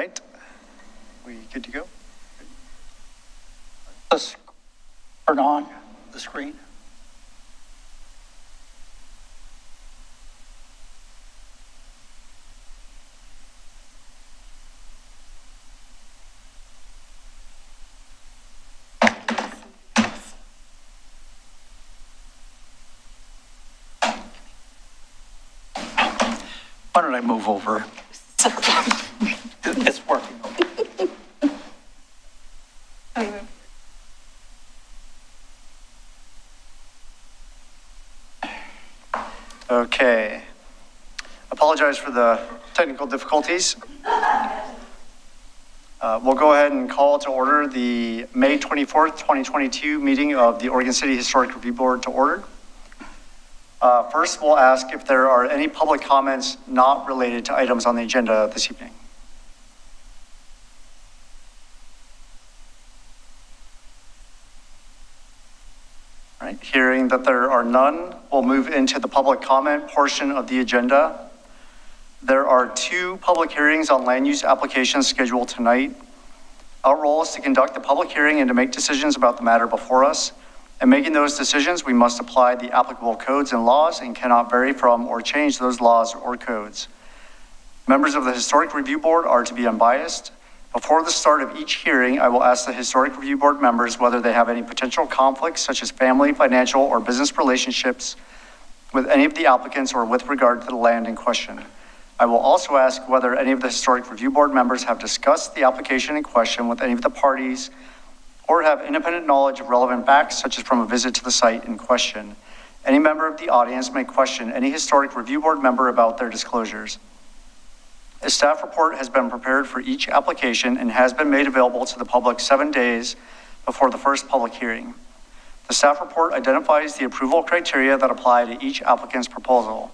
right. We good to go? Let's turn on the screen. Why don't I move over? It's working. Okay. Apologize for the technical difficulties. We'll go ahead and call to order the May 24th, 2022 meeting of the Oregon City Historic Review Board to order. First, we'll ask if there are any public comments not related to items on the agenda this evening. All right, hearing that there are none, we'll move into the public comment portion of the agenda. There are 2 public hearings on land use applications scheduled tonight. Our role is to conduct the public hearing and to make decisions about the matter before us. In making those decisions, we must apply the applicable codes and laws and cannot vary from or change those laws or codes. Members of the Historic Review Board are to be unbiased. Before the start of each hearing, I will ask the Historic Review Board members whether they have any potential conflicts, such as family, financial, or business relationships with any of the applicants or with regard to the land in question. I will also ask whether any of the Historic Review Board members have discussed the application in question with any of the parties or have independent knowledge of relevant facts, such as from a visit to the site in question. Any member of the audience may question any Historic Review Board member about their disclosures. A staff report has been prepared for each application and has been made available to the public 7 days before the first public hearing. The staff report identifies the approval criteria that apply to each applicant's proposal.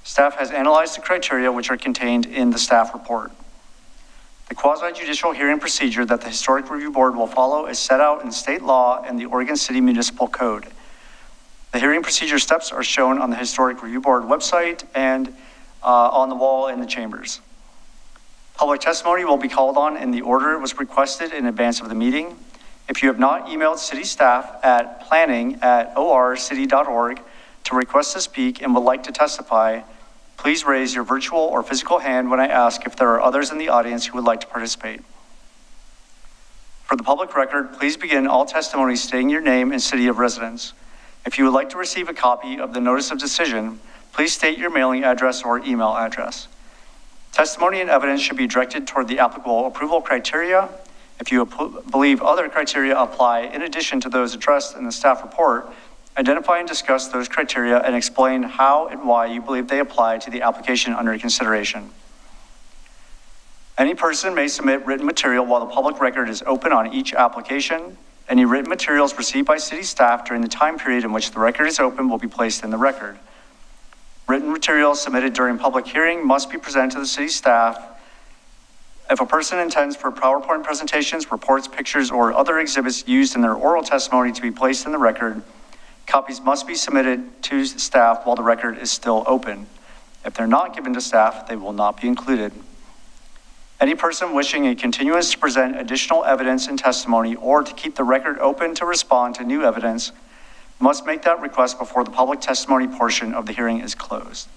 Staff has analyzed the criteria which are contained in the staff report. The quasi-judicial hearing procedure that the Historic Review Board will follow is set out in state law and the Oregon City Municipal Code. The hearing procedure steps are shown on the Historic Review Board website and on the wall in the chambers. Public testimony will be called on in the order it was requested in advance of the meeting. If you have not emailed city staff at planning@orcity.org to request to speak and would like to testify, please raise your virtual or physical hand when I ask if there are others in the audience who would like to participate. For the public record, please begin all testimony stating your name and city of residence. If you would like to receive a copy of the notice of decision, please state your mailing address or email address. Testimony and evidence should be directed toward the applicable approval criteria. If you believe other criteria apply in addition to those addressed in the staff report, identify and discuss those criteria and explain how and why you believe they apply to the application under consideration. Any person may submit written material while the public record is open on each application. Any written materials received by city staff during the time period in which the record is open will be placed in the record. Written materials submitted during public hearing must be presented to the city staff. If a person intends for PowerPoint presentations, reports, pictures, or other exhibits used in their oral testimony to be placed in the record, copies must be submitted to staff while the record is still open. If they're not given to staff, they will not be included. Any person wishing a continuance to present additional evidence and testimony or to keep the record open to respond to new evidence must make that request before the public testimony portion of the hearing is closed.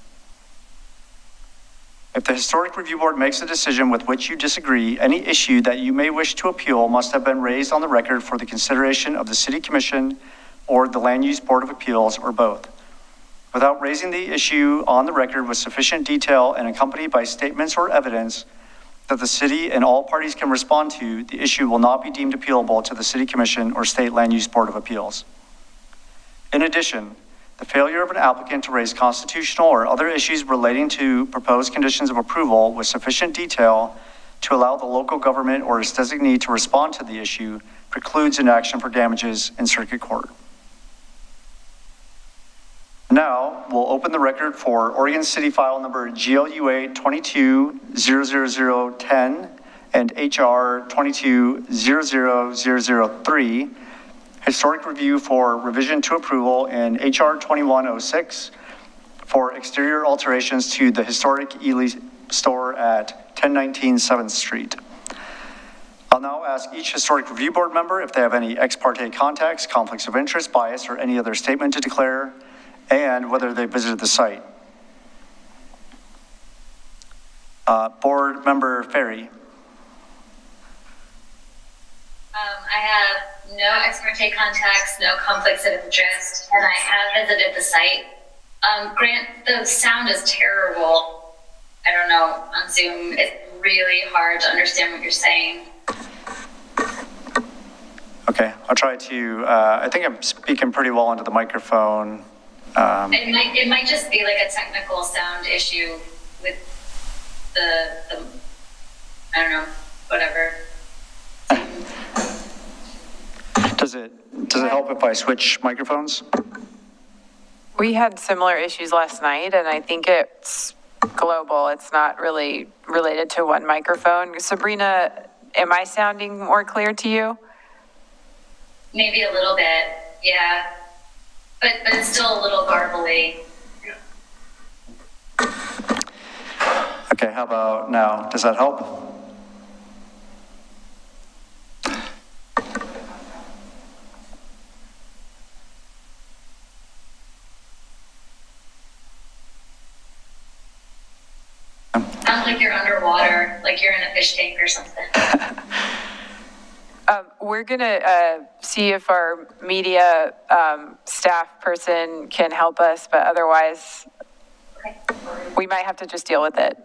If the Historic Review Board makes a decision with which you disagree, any issue that you may wish to appeal must have been raised on the record for the consideration of the City Commission or the Land Use Board of Appeals, or both. Without raising the issue on the record with sufficient detail and accompanied by statements or evidence that the city and all parties can respond to, the issue will not be deemed appealable to the City Commission or State Land Use Board of Appeals. In addition, the failure of an applicant to raise constitutional or other issues relating to proposed conditions of approval with sufficient detail to allow the local government or its designee to respond to the issue precludes an action for damages in circuit court. Now, we'll open the record for Oregon City file number GLUA 22-00010 and HR 22-00003, historic review for revision to approval, and HR 2106 for exterior alterations to the historic Ely Store at 1019 7th Street. I'll now ask each Historic Review Board member if they have any ex parte contacts, conflicts of interest, bias, or any other statement to declare, and whether they visited the site. Board Member Ferry. I have no ex parte contacts, no conflicts of interest, and I have visited the site. Grant, the sound is terrible. I don't know, on Zoom, it's really hard to understand what you're saying. Okay, I'll try to, I think I'm speaking pretty well into the microphone. It might just be like a technical sound issue with the I don't know, whatever. Does it help if I switch microphones? We had similar issues last night, and I think it's global. It's not really related to one microphone. Sabrina, am I sounding more clear to you? Maybe a little bit, yeah. But it's still a little garbly. Okay, how about now? Does that help? Sounds like you're underwater, like you're in a fish tank or something. We're going to see if our media staff person can help us, but otherwise, Okay. we might have to just deal with it.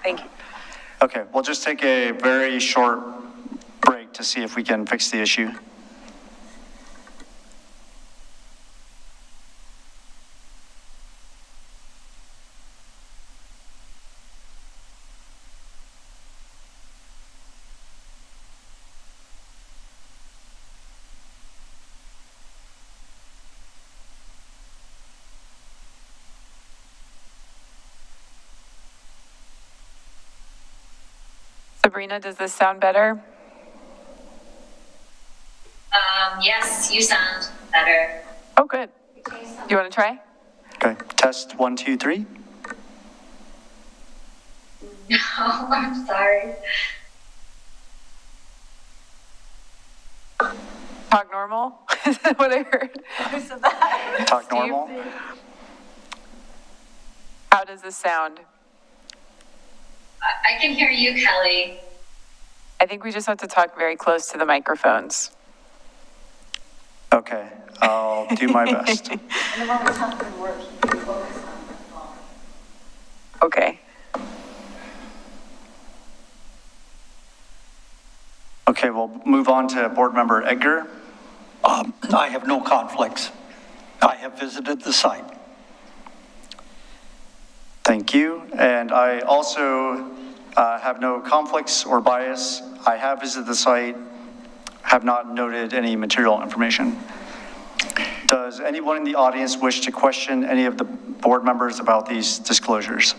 Thank you. Okay, we'll just take a very short break to see if we can fix the issue. Sabrina, does this sound better? Yes, you sound better. Oh, good. You want to try? Okay, test 1, 2, 3. No, I'm sorry. Talk normal? Is that what I heard? Who said that? Talk Steve? normal. How does this sound? I can hear you, Kelly. I think we just have to talk very close to the microphones. Okay, I'll do my best. Okay. Okay, we'll move on to Board Member Edgar. I have no conflicts. I have visited the site. Thank you. And I also have no conflicts or bias. I have visited the site, have not noted any material information. Does anyone in the audience wish to question any of the board members about these disclosures?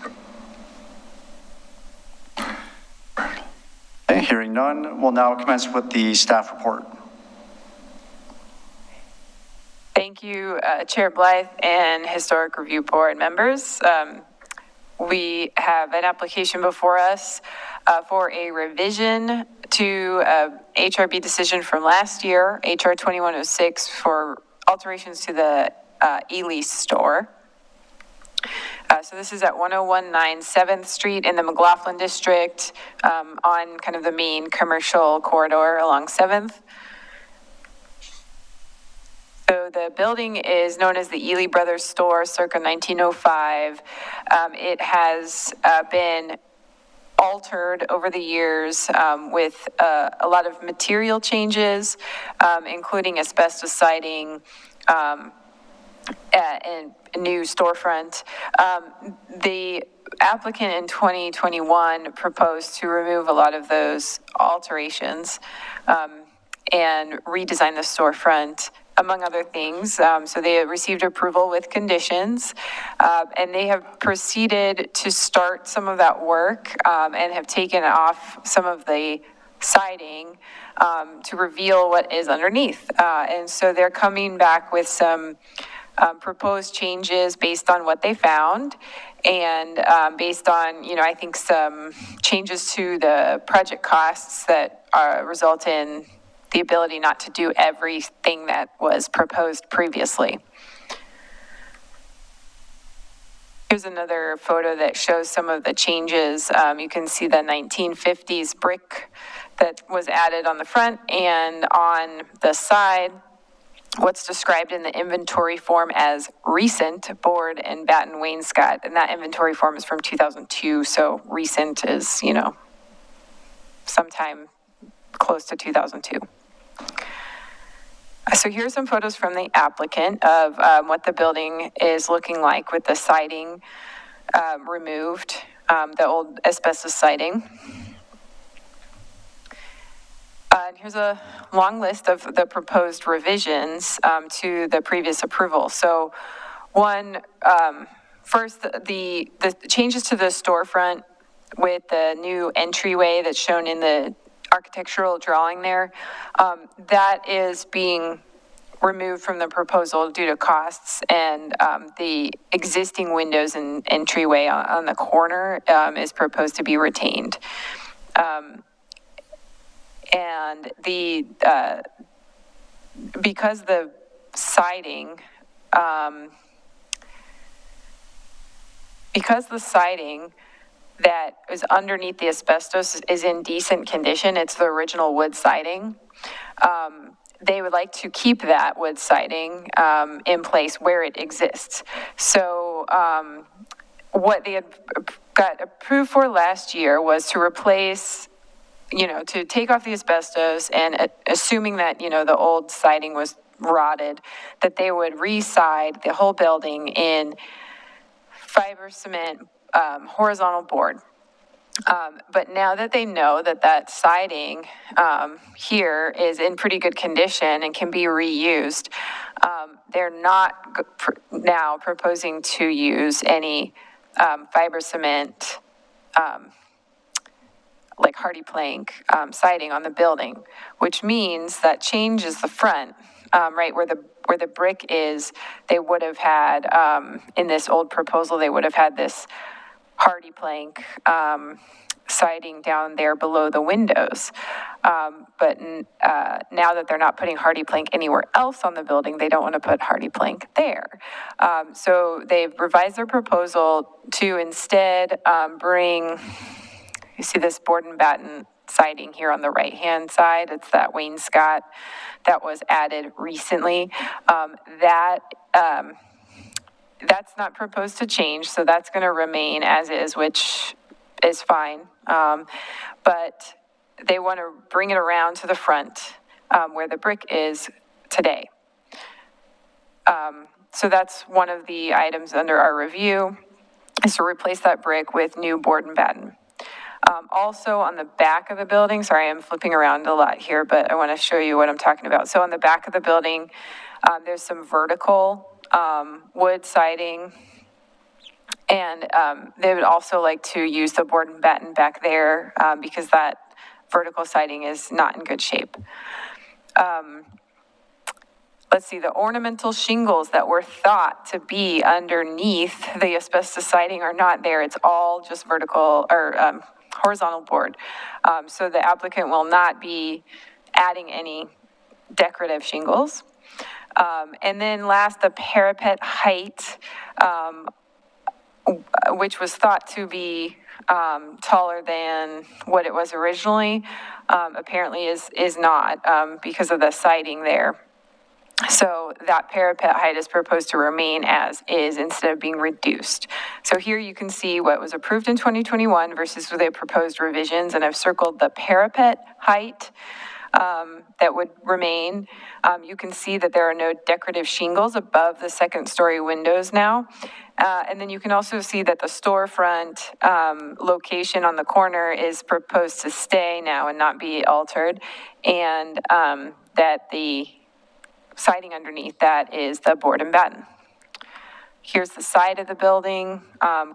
Okay, hearing none, we'll now commence with the staff report. Thank you, Chair Blythe and Historic Review Board members. We have an application before us for a revision to HRB decision from last year, HR 2106, for alterations to the Ely Store. So this is at 1019 7th Street in the McLoughlin district, on kind of the main commercial corridor along 7th. So the building is known as the Ely Brothers Store, circa 1905. It has been altered over the years with a lot of material changes, including asbestos siding and a new storefront. The applicant in 2021 proposed to remove a lot of those alterations and redesign the storefront, among other things. So they received approval with conditions, and they have proceeded to start some of that work and have taken off some of the siding to reveal what is underneath. And so they're coming back with some proposed changes based on what they found, and based on, I think some changes to the project costs that result in the ability not to do everything that was proposed previously. Here's another photo that shows some of the changes. You can see the 1950s brick that was added on the front, and on the side, what's described in the inventory form as recent board and batten wainscot. And that inventory form is from 2002, so recent is, sometime close to 2002. So here's some photos from the applicant of what the building is looking like with the siding removed, the old asbestos siding. And here's a long list of the proposed revisions to the previous approval. So first, the changes to the storefront with the new entryway that's shown in the architectural drawing there, that is being removed from the proposal due to costs, and the existing windows and entryway on the corner is proposed to be retained. And because the siding that is underneath the asbestos is in decent condition, it's the original wood siding, they would like to keep that wood siding in place where it exists. So what they had got approved for last year was to replace, to take off the asbestos, and assuming that, the old siding was rotted, that they would re-side the whole building in fiber cement horizontal board. But now that they know that that siding here is in pretty good condition and can be reused, they're not now proposing to use any fiber cement like hardy plank siding on the building, which means that changes the front, right where the brick is. They would have had in this old proposal, they would have had this hardy plank siding down there below the windows. But now that they're not putting hardy plank anywhere else on the building, they don't want to put hardy plank there. So they've revised their proposal to instead bring, you see this board and batten siding here on the right-hand side. It's that wainscot that was added recently. That's not proposed to change, so that's going to remain as is, which is fine. But they want to bring it around to the front where the brick is today. So that's one of the items under our review, is to replace that brick with new board and batten. Also on the back of the building, sorry, I'm flipping around a lot here, but I want to show you what I'm talking about. So on the back of the building, there's some vertical wood siding, and they would also like to use the board and batten back there because that vertical siding is not in good shape. Let's see, the ornamental shingles that were thought to be underneath the asbestos siding are not there. It's all just vertical or horizontal board. So the applicant will not be adding any decorative shingles. And then last, the parapet height, which was thought to be taller than what it was originally, apparently is not because of the siding there. So that parapet height is proposed to remain as is instead of being reduced. So here you can see what was approved in 2021 versus the proposed revisions, and I've circled the parapet height that would remain. You can see that there are no decorative shingles above the second-story windows now. And then you can also see that the storefront location on the corner is proposed to stay now and not be altered, and that the siding underneath that is the board and batten. Here's the side of the building,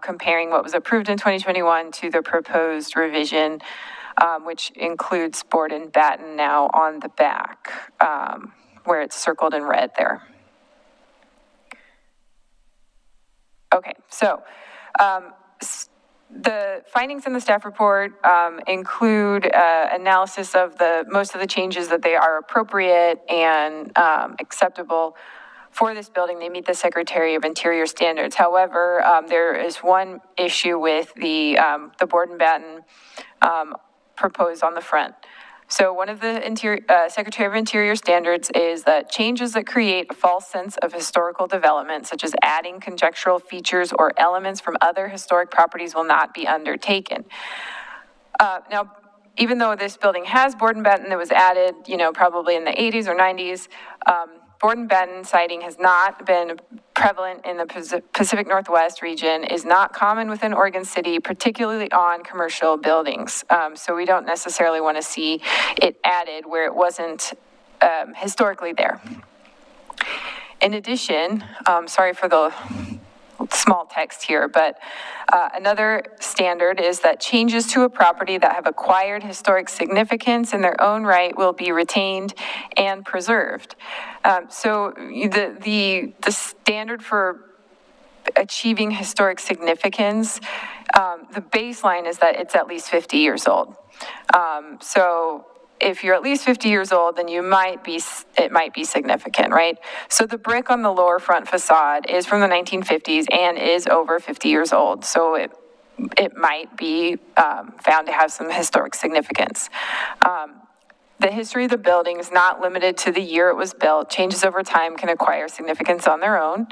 comparing what was approved in 2021 to the proposed revision, which includes board and batten now on the back, where it's circled in red there. Okay, so the findings in the staff report include analysis of most of the changes that they are appropriate and acceptable for this building. They meet the Secretary of Interior standards. However, there is one issue with the board and batten proposed on the front. So one of the Secretary of Interior standards is that changes that create a false sense of historical development, such as adding conjectural features or elements from other historic properties, will not be undertaken. Now, even though this building has board and batten that was added, probably in the 80s or 90s, board and batten siding has not been prevalent in the Pacific Northwest region, is not common within Oregon City, particularly on commercial buildings. So we don't necessarily want to see it added where it wasn't historically there. In addition, sorry for the small text here, but another standard is that changes to a property that have acquired historic significance in their own right will be retained and preserved. So the standard for achieving historic significance, the baseline is that it's at least 50 years old. So if you're at least 50 years old, then it might be significant, right? So the brick on the lower front facade is from the 1950s and is over 50 years old. So it might be found to have some historic significance. The history of the building is not limited to the year it was built. Changes over time can acquire significance on their own.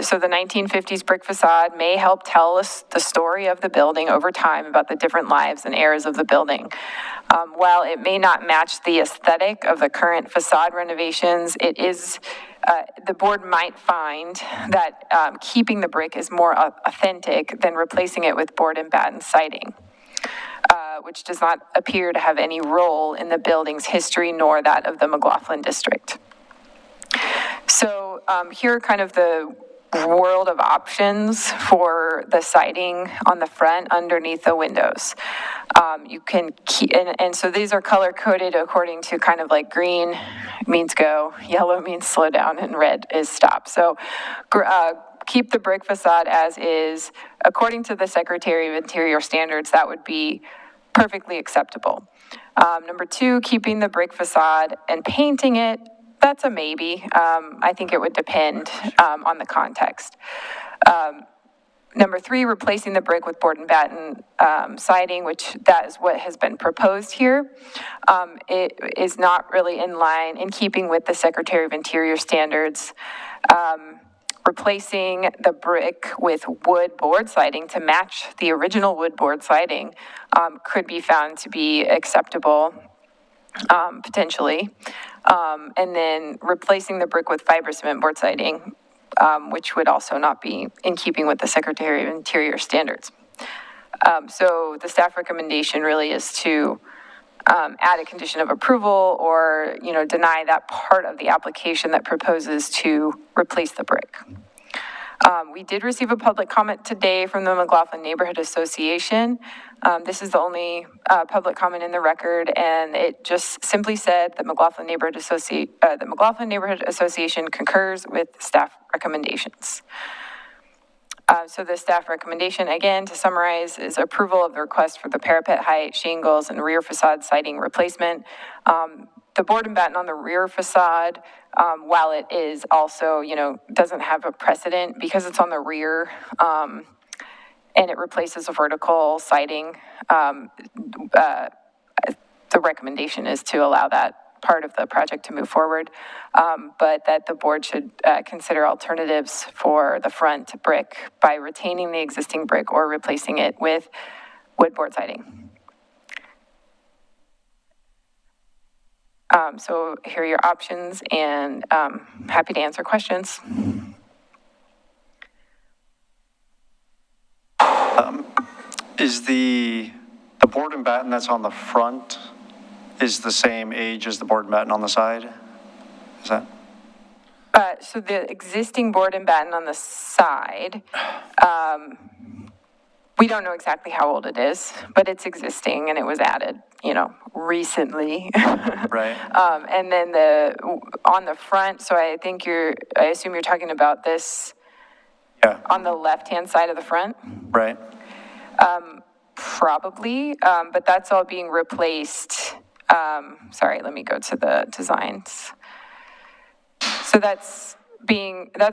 So the 1950s brick facade may help tell us the story of the building over time about the different lives and eras of the building. While it may not match the aesthetic of the current facade renovations, it is, the board might find that keeping the brick is more authentic than replacing it with board and batten siding, which does not appear to have any role in the building's history nor that of the McLoughlin district. So here are kind of the world of options for the siding on the front underneath the windows. You can keep, and so these are color coded according to kind of like green means go, yellow means slow down, and red is stop. So keep the brick facade as is. According to the Secretary of Interior standards, that would be perfectly acceptable. Number two, keeping the brick facade and painting it, that's a maybe. I think it would depend on the context. Number three, replacing the brick with board and batten siding, which that is what has been proposed here. It is not really in keeping with the Secretary of Interior standards. Replacing the brick with wood board siding to match the original wood board siding could be found to be acceptable, potentially. And then replacing the brick with fiber cement board siding, which would also not be in keeping with the Secretary of Interior standards. So the staff recommendation really is to add a condition of approval or, deny that part of the application that proposes to replace the brick. We did receive a public comment today from the McLoughlin Neighborhood Association. This is the only public comment in the record, and it just simply said that the McLoughlin Neighborhood Association concurs with staff recommendations. So the staff recommendation, again, to summarize, is approval of the request for the parapet height, shingles, and rear facade siding replacement. The board and batten on the rear facade, while it is also, doesn't have a precedent because it's on the rear, and it replaces a vertical siding, the recommendation is to allow that part of the project to move forward, but that the board should consider alternatives for the front brick by retaining the existing brick or replacing it with wood board siding. So here are your options, and happy to answer questions. Is the board and batten that's on the front is the same age as the board and batten on the side? Is that? So the existing board and batten on the side, we don't know exactly how old it is, but it's existing and it was added, recently. Right. And then on the front, so I assume you're talking about this Yeah, on the left-hand side of the front? right. Probably, but that's all being replaced. Sorry, let me go to the designs. So that's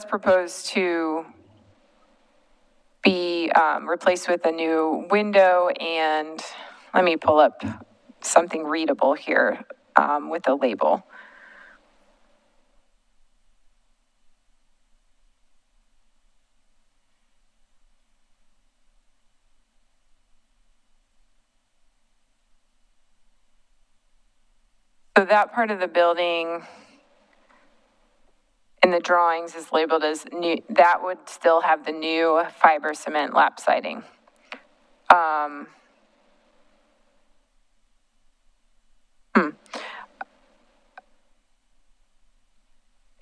proposed to be replaced with a new window, and let me pull up something readable here with a label. So that part of the building in the drawings is labeled as new, that would still have the new fiber cement lap siding.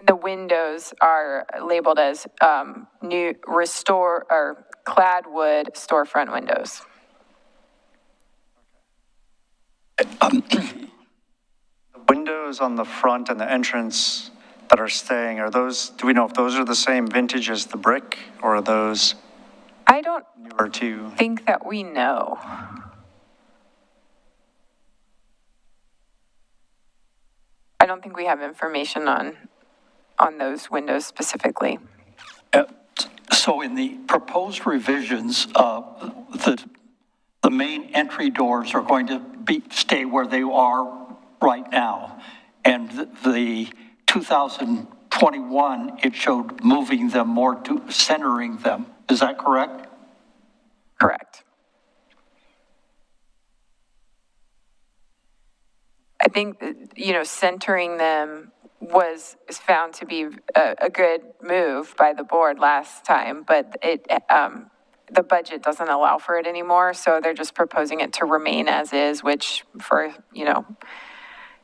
The windows are labeled as new restore or clad wood storefront windows. The windows on the front and the entrance that are staying, are those, do we know if those are the same vintage as the brick, or are those I don't newer too? think that we know. I don't think we have information on those windows specifically. So in the proposed revisions, the main entry doors are going to stay where they are right now. And the 2021, it showed moving them more to centering them. Is that correct? Correct. I think, centering them is found to be a good move by the board last time, but the budget doesn't allow for it anymore, so they're just proposing it to remain as is, which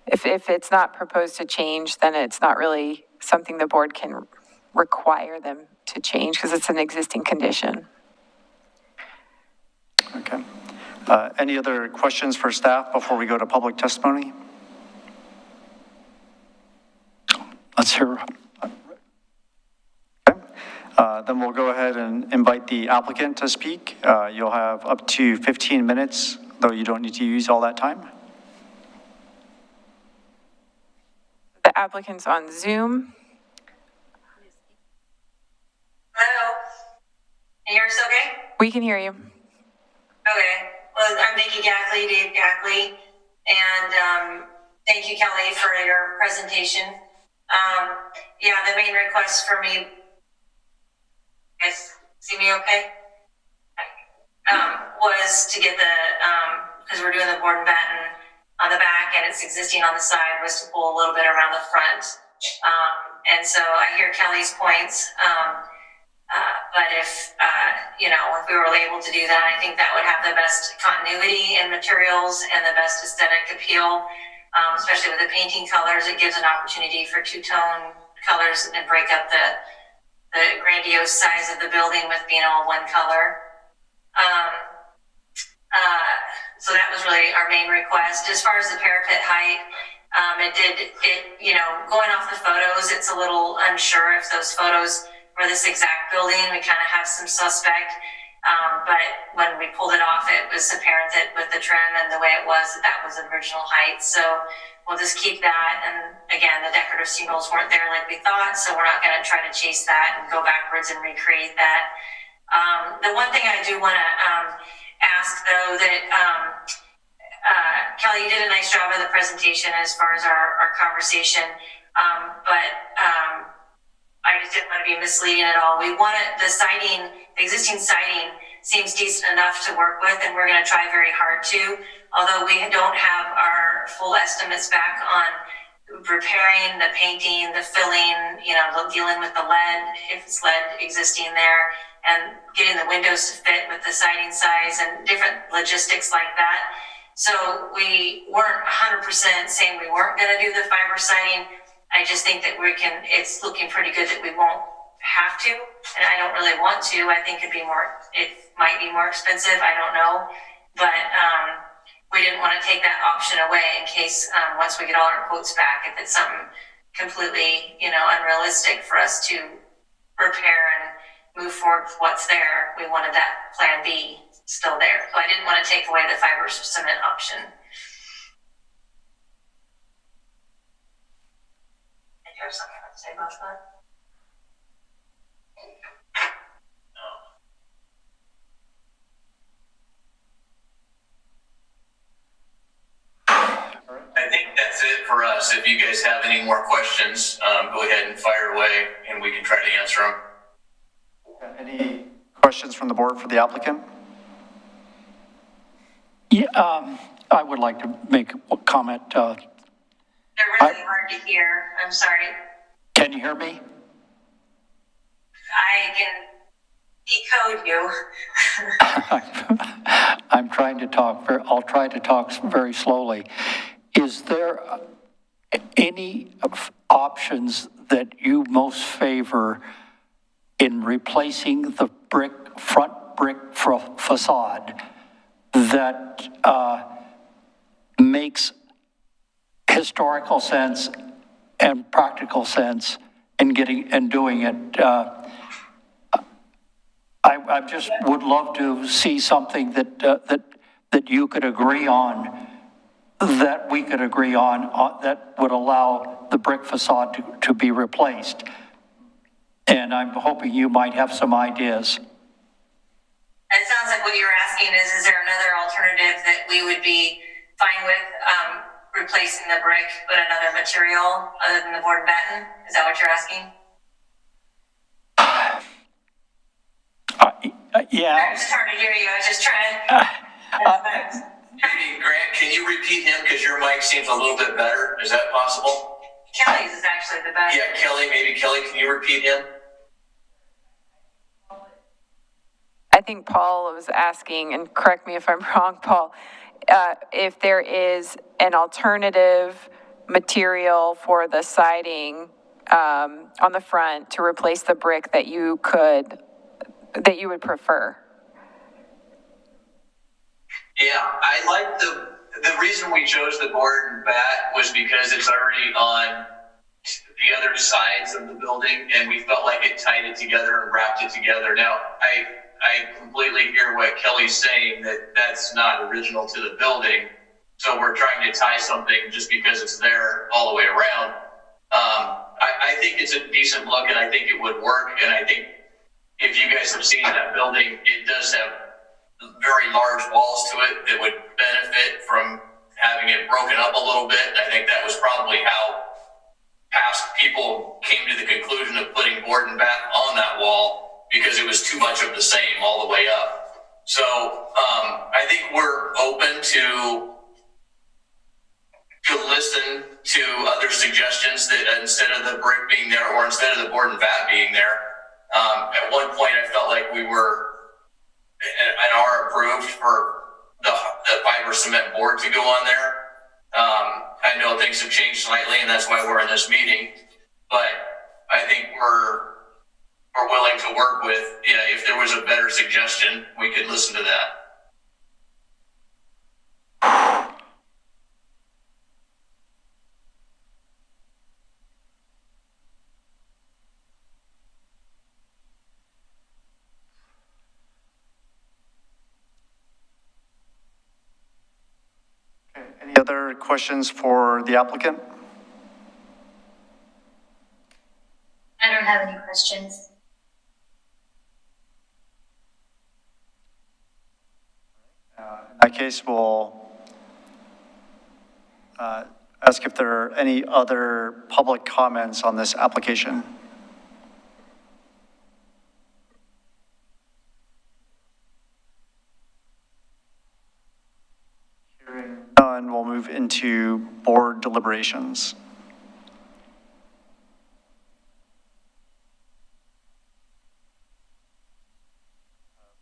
if it's not proposed to change, then it's not really something the board can require them to change because it's an existing condition. Okay. Any other questions for staff before we go to public testimony? Let's hear. Okay. Then we'll go ahead and invite the applicant to speak. You'll have up to 15 minutes, though you don't need to use all that time. The applicant's on Zoom. Hello? Can you hear us okay? We can hear you. Okay. Well, I'm Dave Gackley, and thank you, Kelly, for your presentation. The main request for me, you guys see me okay? Was to get the, because we're doing the board and batten on the back and it's existing on the side, was to pull a little bit around the front. And so I hear Kelly's points. But if we were able to do that, I think that would have the best continuity in materials and the best aesthetic appeal, especially with the painting colors. It gives an opportunity for two-tone colors and break up the grandiose size of the building with being all one color. So that was really our main request. As far as the parapet height, going off the photos, it's a little unsure if those photos for this exact building, we kind of have some suspect, but when we pulled it off, it was apparent that with the trim and the way it was, that was the original height. So we'll just keep that. And again, the decorative shingles weren't there like we thought, so we're not going to try to chase that and go backwards and recreate that. The one thing I do want to ask, though, that Kelly, you did a nice job of the presentation as far as our conversation, but I just didn't want to be misleading at all. We wanted the existing siding seems decent enough to work with, and we're going to try very hard to, although we don't have our full estimates back on repairing the painting, the filling, dealing with the lead, if it's lead existing there, and getting the windows to fit with the siding size and different logistics like that. So we weren't 100% saying we weren't going to do the fiber siding. I just think that it's looking pretty good that we won't have to, and I don't really want to. I think it might be more expensive, I don't know, but we didn't want to take that option away in case once we get all our quotes back, if it's something completely, unrealistic for us to repair move forward with what's there, we wanted that plan B still there. So I didn't want to take away the fiber cement option. Did you have something to say about that? I think that's it for us. If you guys have any more questions, go ahead and fire away and we can try to answer them. Any questions from the board for the applicant? Yeah, I would like to make a comment. They're really hard to hear. I'm sorry. Can you hear me? I can decode you. I'm trying to talk, I'll try to talk very slowly. Is there any options that you most favor in replacing the front brick facade that makes historical sense and practical sense in doing it? I just would love to see something that you could agree on, that we could agree on, that would allow the brick facade to be replaced. And I'm hoping you might have some ideas. It sounds like what you're asking is there another alternative that we would be fine with, replacing the brick, but another material other than the board and batten? Is that what you're asking? Yeah. I'm just trying to hear you. I was just trying to. Hey, Grant, can you repeat him? Because your mic seems a little bit better. Is that possible? Kelly's is actually the best. Yeah, Kelly, can you repeat him? I think Paul was asking, and correct me if I'm wrong, Paul, if there is an alternative material for the siding on the front to replace the brick that you would prefer. Yeah, I like the reason we chose the board and bat was because it's already on the other sides of the building, and we felt like it tied it together and wrapped it together. Now, I completely hear what Kelly's saying, that that's not original to the building, so we're trying to tie something just because it's there all the way around. I think it's a decent look, and I think it would work, and I think if you guys have seen that building, it does have very large walls to it that would benefit from having it broken up a little bit. I think that was probably how past people came to the conclusion of putting board and bat on that wall, because it was too much of the same all the way up. So I think we're open to listen to other suggestions that instead of the brick being there, or instead of the board and bat being there. At one point I felt like we were and are approved for the fiber cement board to go on there. I know things have changed slightly, and that's why we're in this meeting, but I think we're willing to work with, if there was a better suggestion, we could listen to that. Any other questions for the applicant? I don't have any questions. In that case, we'll ask if there are any other public comments on this application. Hearing none, we'll move into board deliberations.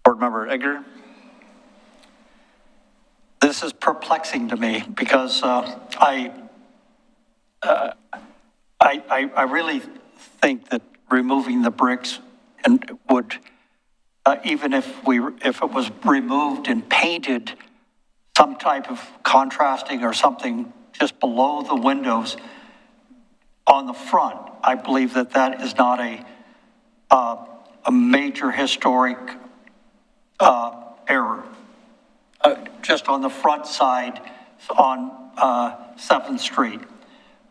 Board Member Edgar. This is perplexing to me because I really think that removing the bricks and would, even if it was removed and painted some type of contrasting or something just below the windows on the front, I believe that is not a a major historic error. Just on the front side on 7th Street.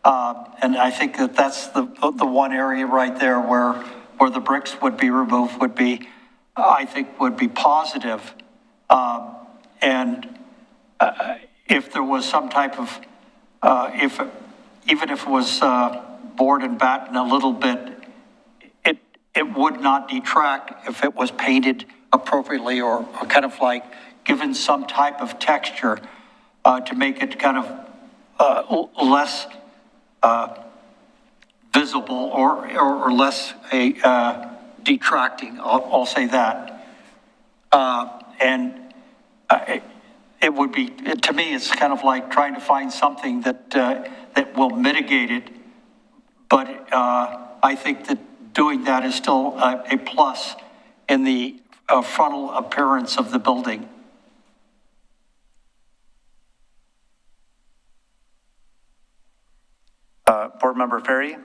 And I think that that's the one area right there where the bricks would be removed would be, I think, would be positive. And if there was some type of, even if it was board and batten a little bit, it would not detract if it was painted appropriately or kind of like given some type of texture to make it kind of less visible or less detracting. I'll say that. And it would be, to me, it's kind of like trying to find something that that will mitigate it. But I think that doing that is still a plus in the frontal appearance of the building. Board Member Ferry?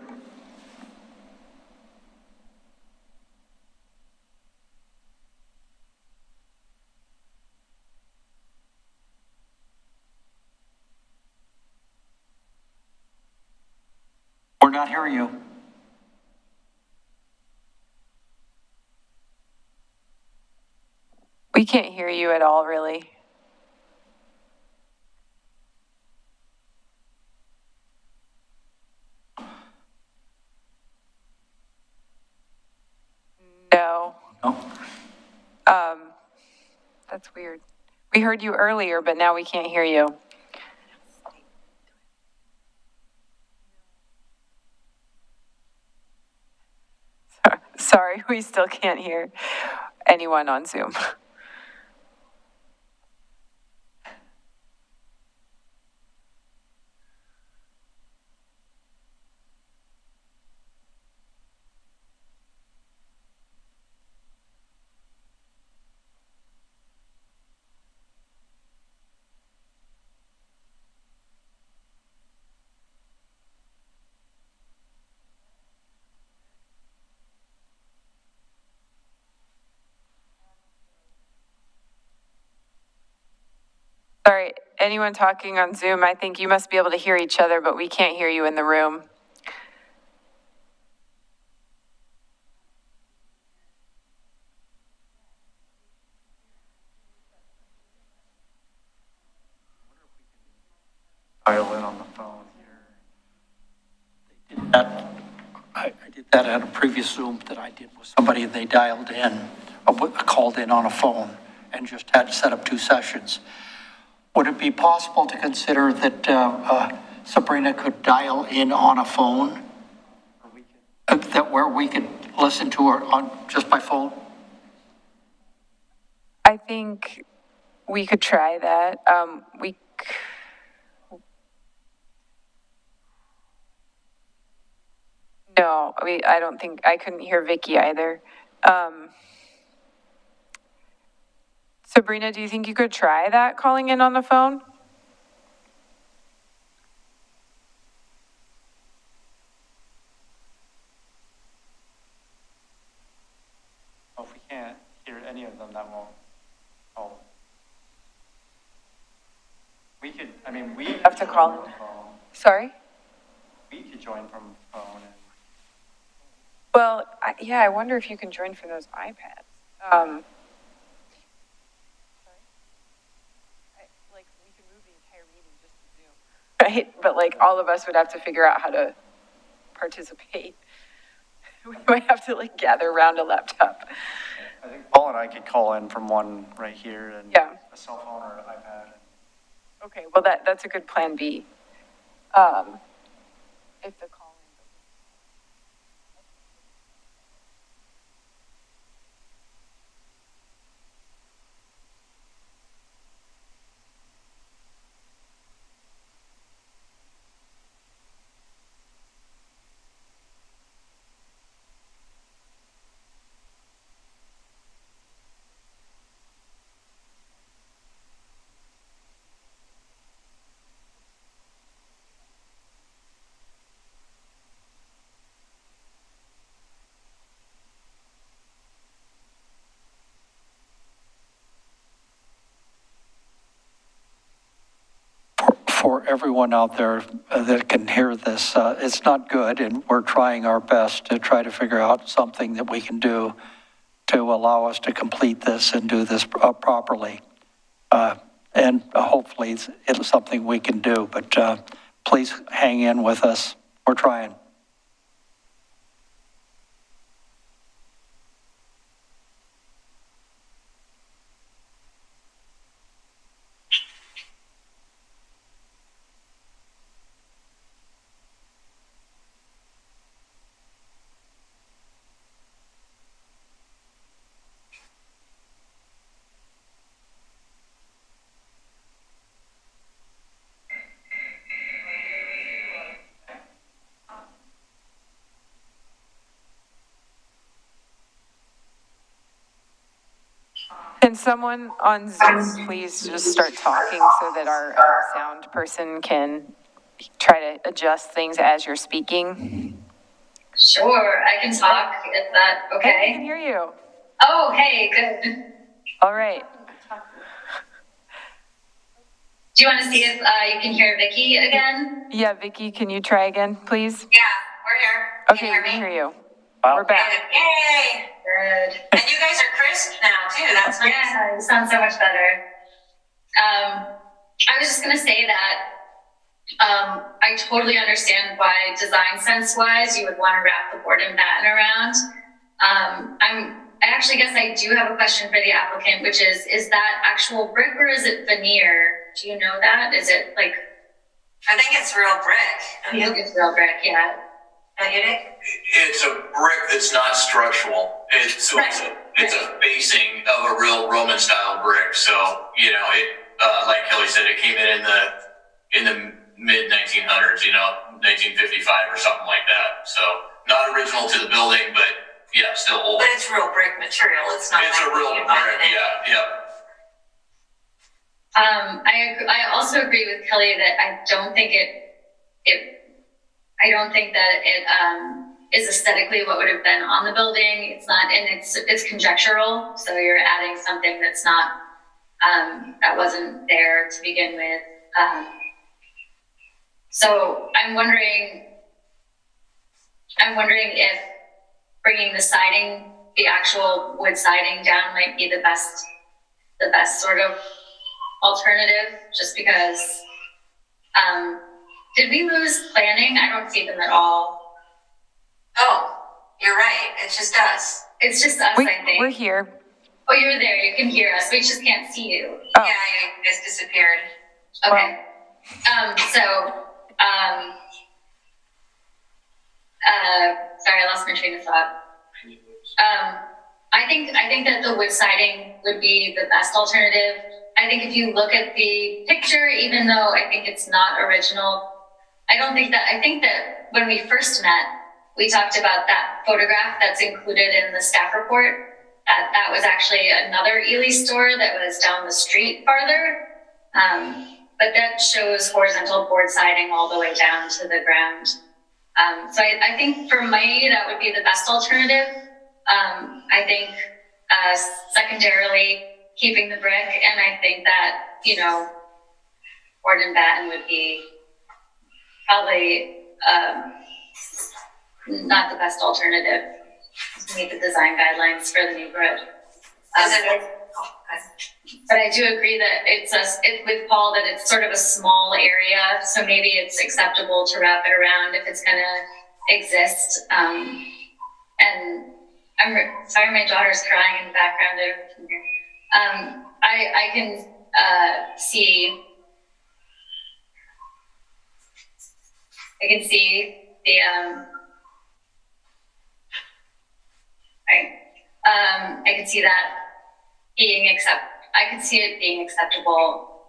We're not hearing you. We can't hear you at all, really. No. No? That's weird. We heard you earlier, but now we can't hear you. Sorry, we still can't hear anyone on Zoom. Sorry, anyone talking on Zoom, I think you must be able to hear each other, but we can't hear you in the room. Dial in on the phone here. Did that, I did that at a previous Zoom that I did with somebody, they dialed in, called in on a phone and just had to set up 2 sessions. Would it be possible to consider that Sabrina could dial in on a phone? That where we could listen to her on just by phone? I think we could try that. No, I don't think, I couldn't hear Vicky either. Sabrina, do you think you could try that, calling in on the phone? Well, if we can't hear any of them, that won't help. We could, I mean, we Have to call from in. the phone. Sorry? We could join from the phone. Well, yeah, I wonder if you can join from those iPads. Like, we could move the entire meeting just to Zoom. Right? But like, all of us would have to figure out how to participate. We might have to like gather around a laptop. I think Paul and I could call in from one right here and Yeah. a cell phone or an iPad. Okay, well, that's a good plan B. If the call in. for everyone out there that can hear this, it's not good, and we're trying our best to try to figure out something that we can do to allow us to complete this and do this properly. And hopefully it's something we can do, but please hang in with us. We're trying. Can someone on Zoom please just start talking so that our sound person can try to adjust things as you're speaking? Sure, I can talk. Is that Hey, I can okay? hear you. Oh, hey, good. All right. Do you want to see if you can hear Vicky again? Yeah, Vicky, can you try again, please? Yeah, we're here. Okay, we can hear you. Wow. We're back. Yay! Good. And you guys are crisp now too. That's nice. Yeah, you sound so much better. I was just gonna say that I totally understand why design sense wise you would want to wrap the board and batten around. I actually guess I do have a question for the applicant, which is that actual brick or is it veneer? Do you know that? Is it like? I think it's real brick. I think it's real brick, yeah. Don't you, Nick? It's a brick that's not structural. It's a basing of a real Roman style brick. So, you know, it, like Kelly said, it came in the mid 1900s, 1955 or something like that. So not original to the building, but yeah, still old. But it's real brick material. It's not. It's like a real you buy brick, it in. yeah. I also agree with Kelly that I don't think that it is aesthetically what would have been on the building. It's not, and it's conjectural. So you're adding something that's not, that wasn't there to begin with. So I'm wondering if bringing the siding, the actual wood siding down might be the best sort of alternative, just because, did we lose planning? I don't see them at all. Oh, you're right. It's just us. It's just us, I think. We're here. Oh, you're there. You can hear us. We just can't see you. Oh. Yeah, you guys disappeared. Okay. Sorry, I lost my train of thought. I think that the wood siding would be the best alternative. I think if you look at the picture, even though I think it's not original, I think that when we first met, we talked about that photograph that's included in the staff report. That was actually another Ely store that was down the street farther. But that shows horizontal board siding all the way down to the ground. So I think for me, that would be the best alternative. I think secondarily, keeping the brick, and I think that, board and batten would be probably not the best alternative to meet the design guidelines for the neighborhood. But I do agree that it's with Paul that it's sort of a small area, so maybe it's acceptable to wrap it around if it's gonna exist. And I'm sorry, my daughter's crying in the background. I don't know if you can hear. I can see. I can see the I could see that I could see it being acceptable.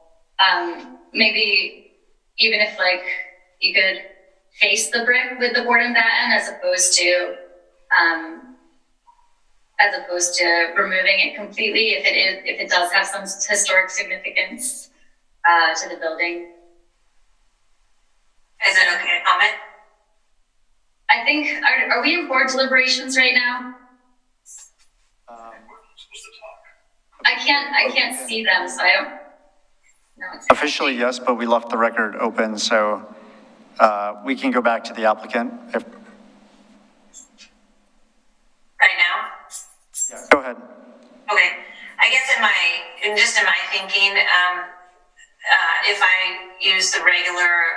Maybe even if you could face the brick with the board and batten as opposed to removing it completely if it does have some historic significance to the building. Is it okay to comment? I think are we in board deliberations right now? We're supposed to talk. I can't see them, so I don't. No, it's Officially, yes, but we left the record open, so we can go back to the applicant. If, Right now? yeah, go ahead. Okay, I guess in my thinking, if I use the regular,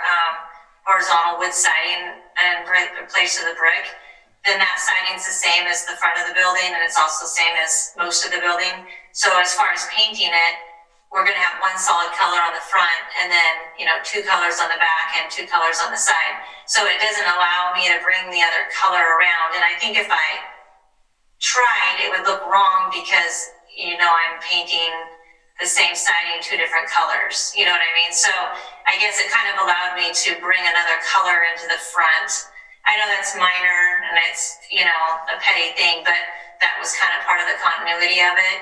horizontal wood siding and replace with the brick, then that siding's the same as the front of the building, and it's also the same as most of the building. So as far as painting it, we're gonna have one solid color on the front, and then, two colors on the back and two colors on the side. So it doesn't allow me to bring the other color around, and I think if I tried, it would look wrong because, I'm painting the same siding, two different colors, you know what I mean? So I guess it kind of allowed me to bring another color into the front. I know that's minor and it's, a petty thing, but that was kind of part of the continuity of it.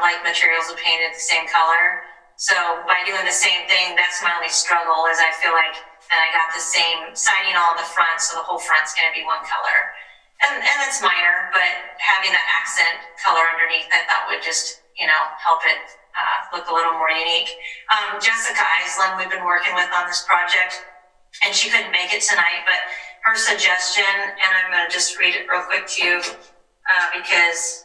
Like materials were painted the same color. So by doing the same thing, that's my only struggle is I feel like that I got the same siding all in the front, so the whole front's gonna be one color. And it's minor, but having that accent color underneath, I thought would just, help it look a little more unique. Jessica Island, we've been working with on this project, and she couldn't make it tonight, but her suggestion, and I'm going to just read it real quick to you, because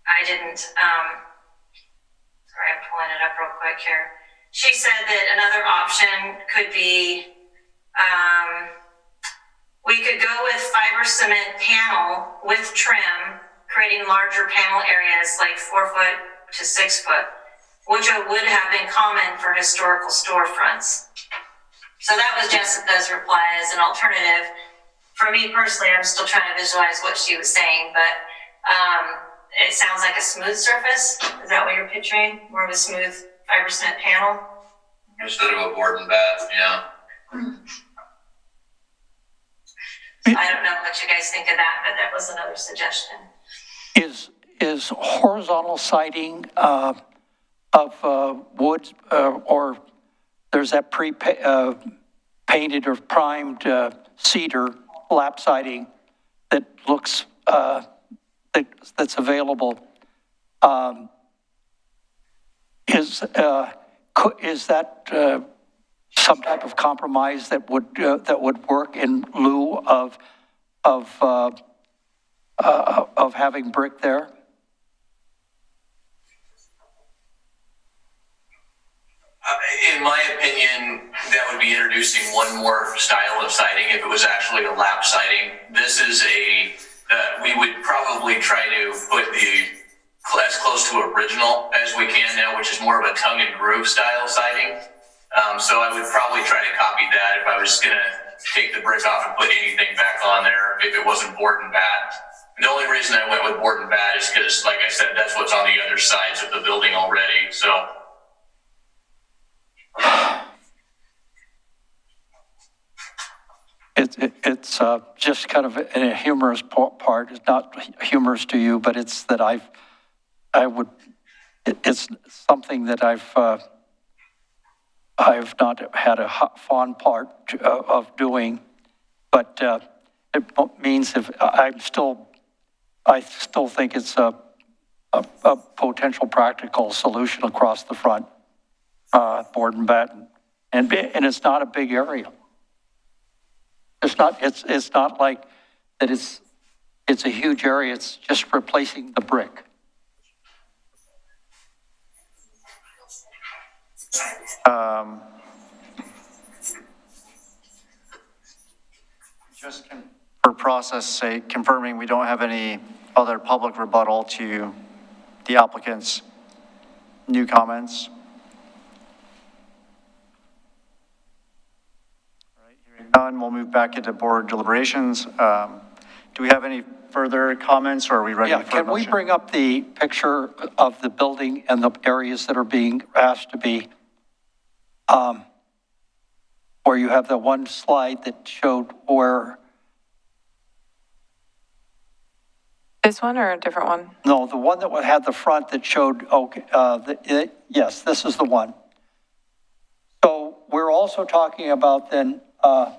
I didn't, sorry, I'm pulling it up real quick here. She said that another option could be, we could go with fiber cement panel with trim, creating larger panel areas like 4 foot to 6 foot, which would have been common for historical storefronts. So that was Jessica's reply as an alternative. For me personally, I'm still trying to visualize what she was saying, but it sounds like a smooth surface. Is that what you're picturing? More of a smooth fiber cement panel? Instead of a board and bath, yeah. I don't know what you guys think of that, but that was another suggestion. Is horizontal siding of wood or there's that painted or primed cedar lap siding that looks that's available? Is that some type of compromise that would work in lieu of having brick there? In my opinion, that would be introducing one more style of siding if it was actually a lap siding. This is we would probably try to put as close to original as we can now, which is more of a tongue and groove style siding. So I would probably try to copy that if I was going to take the brick off and put anything back on there if it wasn't board and bat. The only reason I went with board and bat is because, like I said, that's what's on the other sides of the building already. So it's just kind of a humorous part. It's not humorous to you, but it's that it's something that I've not had a fond part of doing, but it means I still think it's a potential practical solution across the front, board and bat, and it's not a big area. It's not like that. It's a huge area. It's just replacing the brick. Just for process sake, confirming we don't have any other public rebuttal to the applicant's new comments. All right, hearing none, we'll move back into board deliberations. Do we have any further comments, or are we ready for a motion? Can we bring up the picture of the building and the areas that are being asked to be, where you have the one slide that showed where? This one or a different one? No, the one that had the front that showed, okay, yes, this is the one. So we're also talking about then the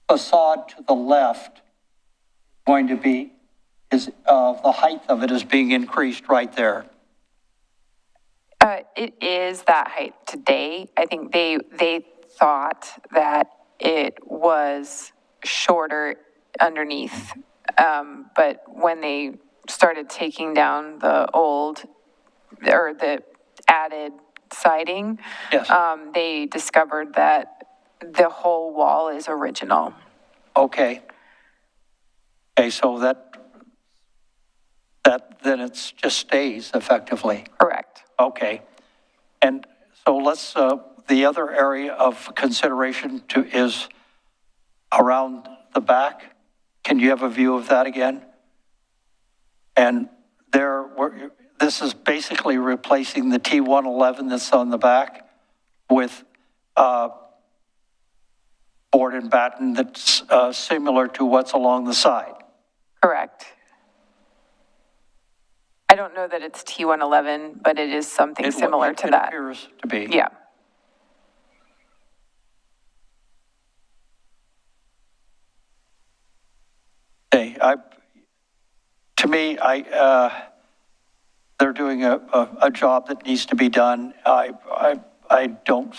facade to the left going to be, the height of it is being increased right there. It is that height today. I think they thought that it was shorter underneath. But when they started taking down the old, or the added siding, Yes. they discovered that the whole wall is original. Okay. Okay, so that then it's just stays effectively. Correct. Okay. And so let's, the other area of consideration is around the back. Can you have a view of that again? And this is basically replacing the T111 that's on the back with board and batten that's similar to what's along the side. Correct. I don't know that it's T111, but it is something similar to that. It appears to be. Yeah. Okay, to me, they're doing a job that needs to be done. I don't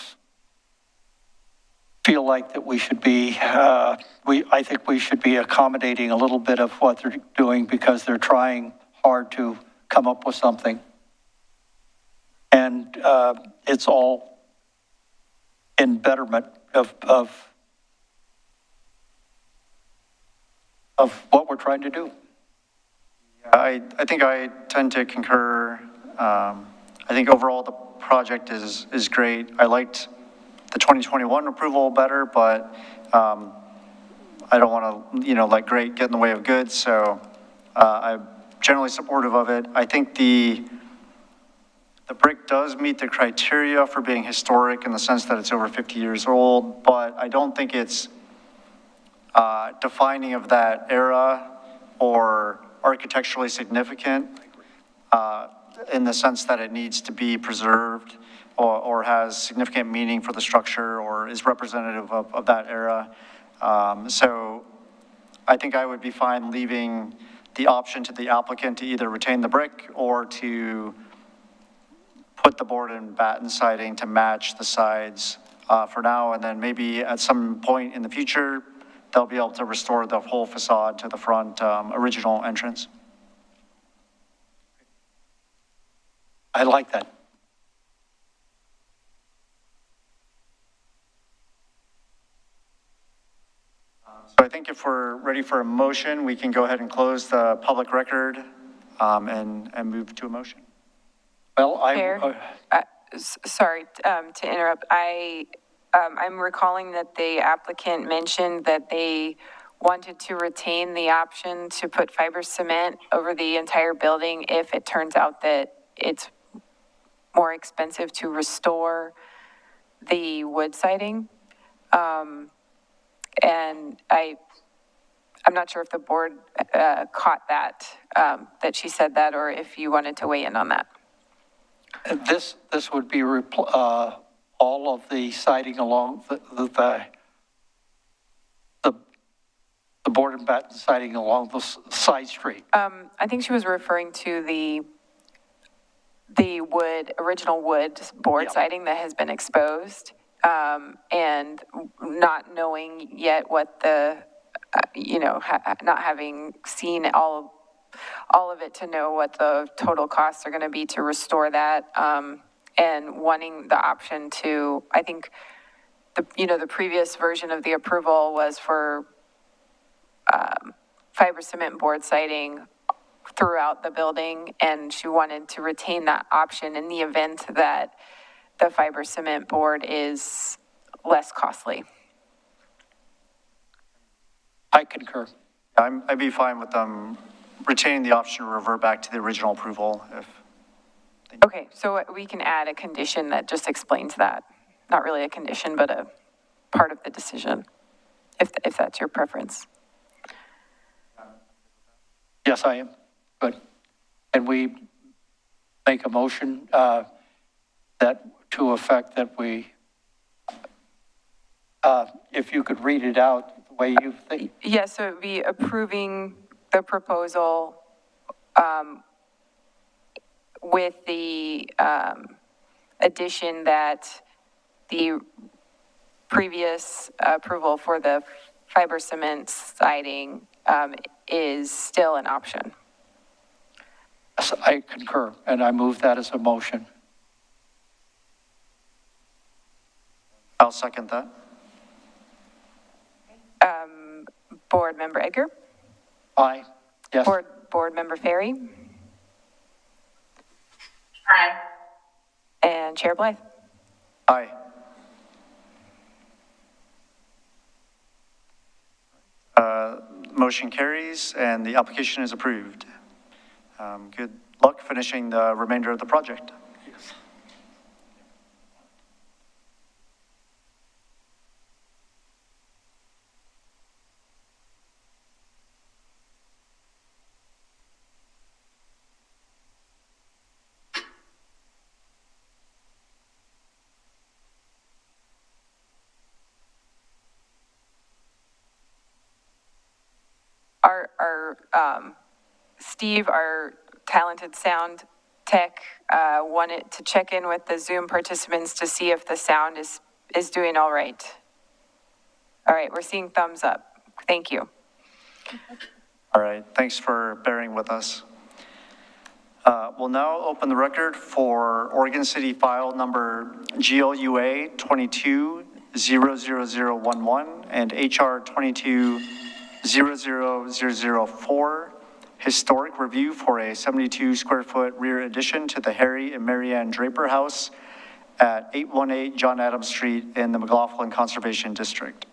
feel like that we should be, I think we should be accommodating a little bit of what they're doing because they're trying hard to come up with something. And it's all in betterment of what we're trying to do. I think I tend to concur. I think overall the project is great. I liked the 2021 approval better, but I don't want to, let great get in the way of good. So I'm generally supportive of it. I think the brick does meet the criteria for being historic in the sense that it's over 50 years old, but I don't think it's defining of that era or architecturally significant in the sense that it needs to be preserved or has significant meaning for the structure or is representative of that era. So I think I would be fine leaving the option to the applicant to either retain the brick or to put the board and batten siding to match the sides for now, and then maybe at some point in the future, they'll be able to restore the whole facade to the front original entrance. I like that. So I think if we're ready for a motion, we can go ahead and close the public record and move to a motion. Well, Chair? Sorry to interrupt. I'm recalling that the applicant mentioned that they wanted to retain the option to put fiber cement over the entire building if it turns out that it's more expensive to restore the wood siding. And I'm not sure if the board caught that, that she said that, or if you wanted to weigh in on that. this would be all of the siding along the board and batten siding along the side street. I think she was referring to the original wood board siding that has been exposed, and not knowing yet what not having seen all of it to know what the total costs are going to be to restore that, and wanting the option to, I think, the previous version of the approval was for fiber cement board siding throughout the building, and she wanted to retain that option in the event that the fiber cement board is less costly. I concur. I'd be fine with them retaining the option to revert back to the original approval if. Okay, so we can add a condition that just explains that. Not really a condition, but a part of the decision, if that's your preference. Yes, I am. Good. Can we make a motion that to effect that we, if you could read it out the way you think? Yes, so it would be approving the proposal with the addition that the previous approval for the fiber cement siding is still an option. Yes, I concur, and I move that as a motion. I'll second that. Board Member Edgar? Aye. Yes. Board Member Ferry? Aye. And Chair Blythe? Aye. Motion carries and the application is approved. Good luck finishing the remainder of the project. Steve, our talented sound tech, wanted to check in with the Zoom participants to see if the sound is doing all right. All right, we're seeing thumbs up. Thank you. All right, thanks for bearing with us. We'll now open the record for Oregon City file number GLUA 22-00011 and HR 22-00004, historic review for a 72 square foot rear addition to the Harry and Maryann Draper house at 818 John Adams Street in the McLoughlin Conservation District.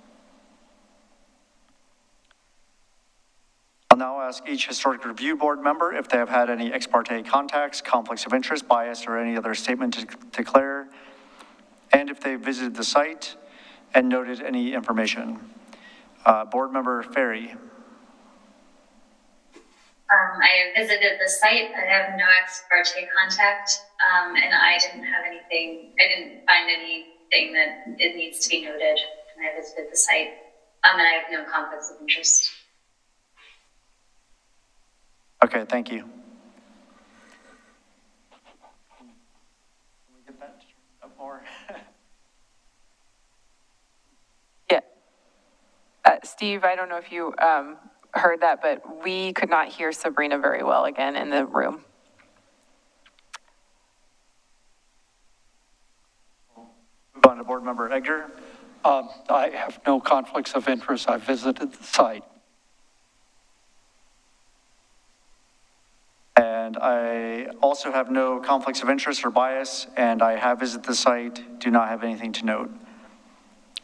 I'll now ask each Historic Review Board member if they have had any ex parte contacts, conflicts of interest, bias, or any other statement to declare, and if they visited the site and noted any information. Board Member Ferry. I visited the site. I have no ex parte contact, and I didn't find anything that it needs to be noted when I visited the site. And I have no conflicts of interest. Okay, thank you. Can we get that up more? Yeah. Steve, I don't know if you heard that, but we could not hear Sabrina very well again in the room. Move on to Board Member Edgar. I have no conflicts of interest. I visited the site. And I also have no conflicts of interest or bias, and I have visited the site, do not have anything to note.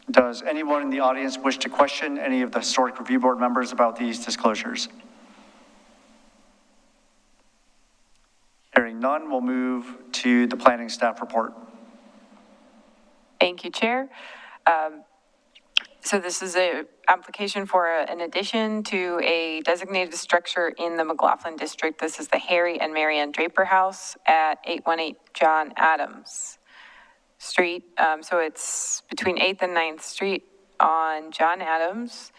Does anyone in the audience wish to question any of the Historic Review Board members about these disclosures? Hearing none, we'll move to the planning staff report. Thank you, Chair. So this is an application for an addition to a designated structure in the McLoughlin district. This is the Harry and Maryann Draper house at 818 John Adams Street. So it's between 8th and 9th Street on John Adams.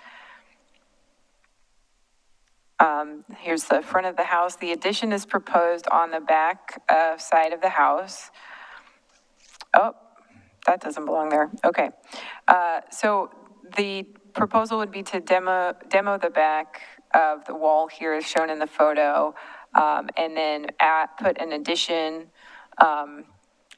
Here's the front of the house. The addition is proposed on the back side of the house. Oh, that doesn't belong there. Okay. So the proposal would be to demo the back of the wall here as shown in the photo, and then put an addition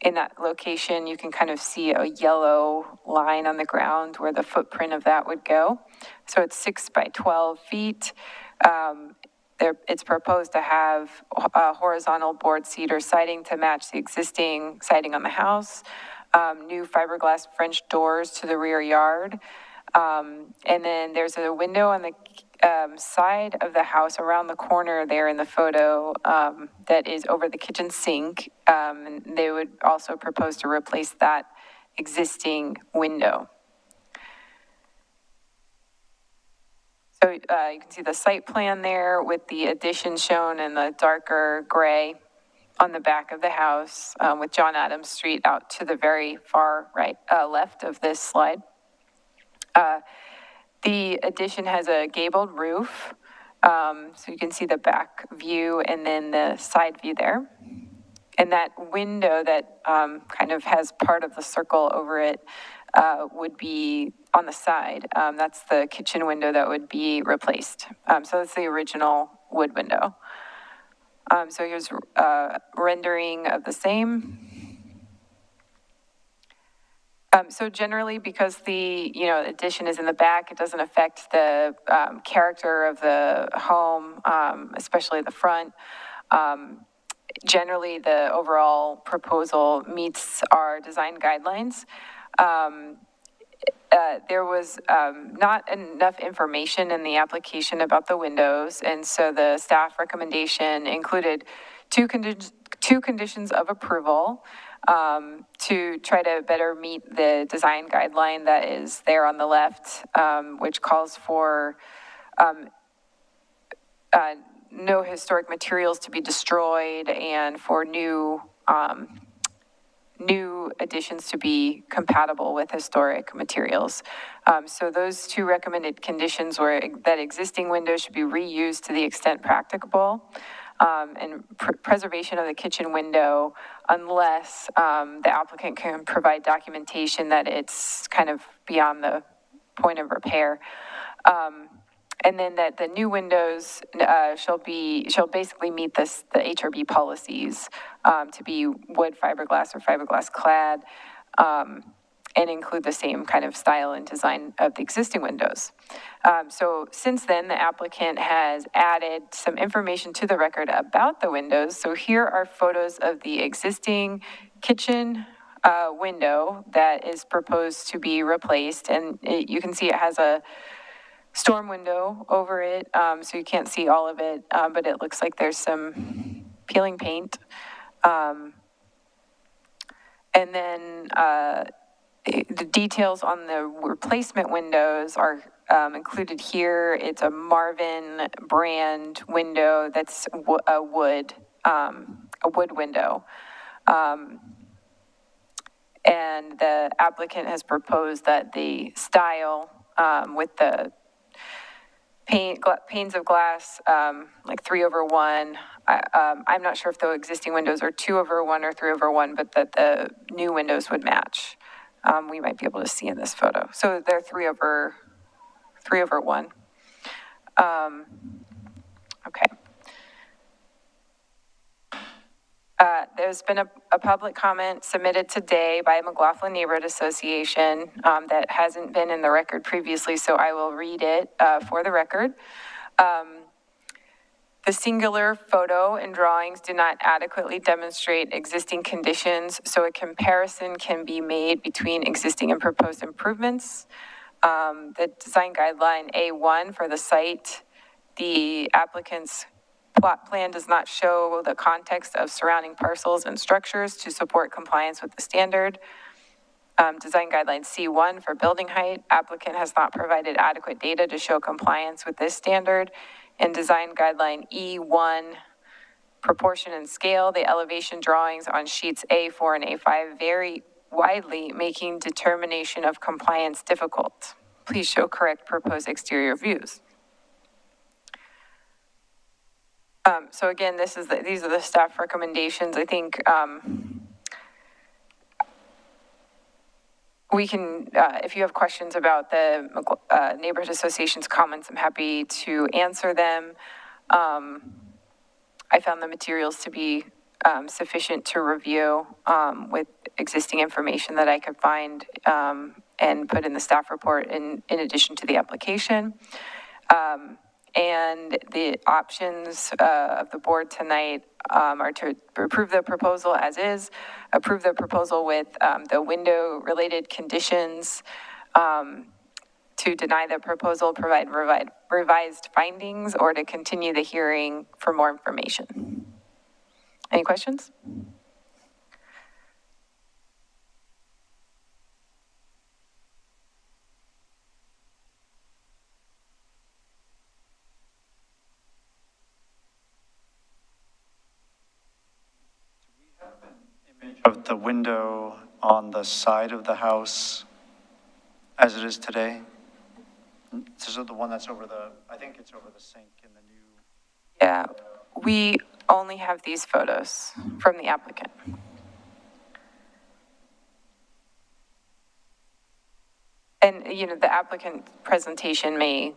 in that location. You can kind of see a yellow line on the ground where the footprint of that would go. So it's 6 by 12 feet. It's proposed to have a horizontal board cedar siding to match the existing siding on the house, new fiberglass French doors to the rear yard. And then there's a window on the side of the house around the corner there in the photo that is over the kitchen sink. And they would also propose to replace that existing window. So you can see the site plan there with the addition shown in the darker gray on the back of the house, with John Adams Street out to the very far right, left of this slide. The addition has a gabled roof, so you can see the back view and then the side view there. And that window that kind of has part of the circle over it would be on the side. That's the kitchen window that would be replaced. So that's the original wood window. So here's rendering of the same. So generally, because the, addition is in the back, it doesn't affect the character of the home, especially the front. Generally, the overall proposal meets our design guidelines. There was not enough information in the application about the windows, and so the staff recommendation included two conditions of approval to try to better meet the design guideline that is there on the left, which calls for no historic materials to be destroyed and for new additions to be compatible with historic materials. So those two recommended conditions were that existing windows should be reused to the extent practicable, and preservation of the kitchen window unless the applicant can provide documentation that it's kind of beyond the point of repair. And then that the new windows shall basically meet the HRB policies to be wood, fiberglass, or fiberglass clad, and include the same kind of style and design of the existing windows. So since then, the applicant has added some information to the record about the windows. So here are photos of the existing kitchen window that is proposed to be replaced, and you can see it has a storm window over it, so you can't see all of it, but it looks like there's some peeling paint. And then the details on the replacement windows are included here. It's a Maryann brand window that's a wood window. And the applicant has proposed that the style with the panes of glass, like 3/1. I'm not sure if the existing windows are 2/1 or 3/1, but that the new windows would match. We might be able to see in this photo. So they're 3/1. Okay. There's been a public comment submitted today by McLoughlin Neighborhood Association that hasn't been in the record previously, so I will read it for the record. The singular photo and drawings do not adequately demonstrate existing conditions, so a comparison can be made between existing and proposed improvements. The design guideline A1 for the site, the applicant's plot plan does not show the context of surrounding parcels and structures to support compliance with the standard. Design guideline C1 for building height, applicant has not provided adequate data to show compliance with this standard. And design guideline E1, proportion and scale, the elevation drawings on sheets A4 and A5 vary widely, making determination of compliance difficult. Please show correct proposed exterior views. So again, these are the staff recommendations. I think we can, if you have questions about the neighborhood association's comments, I'm happy to answer them. I found the materials to be sufficient to review with existing information that I could find and put in the staff report in addition to the application. And the options of the board tonight are to approve the proposal as is, approve the proposal with the window-related conditions, to deny the proposal, provide revised findings, or to continue the hearing for more information. Any questions? Of the window on the side of the house as it is today? This is the one that's over I think it's over the sink in the new. Yeah, only have these photos from the applicant. And, you know, the applicant presentation may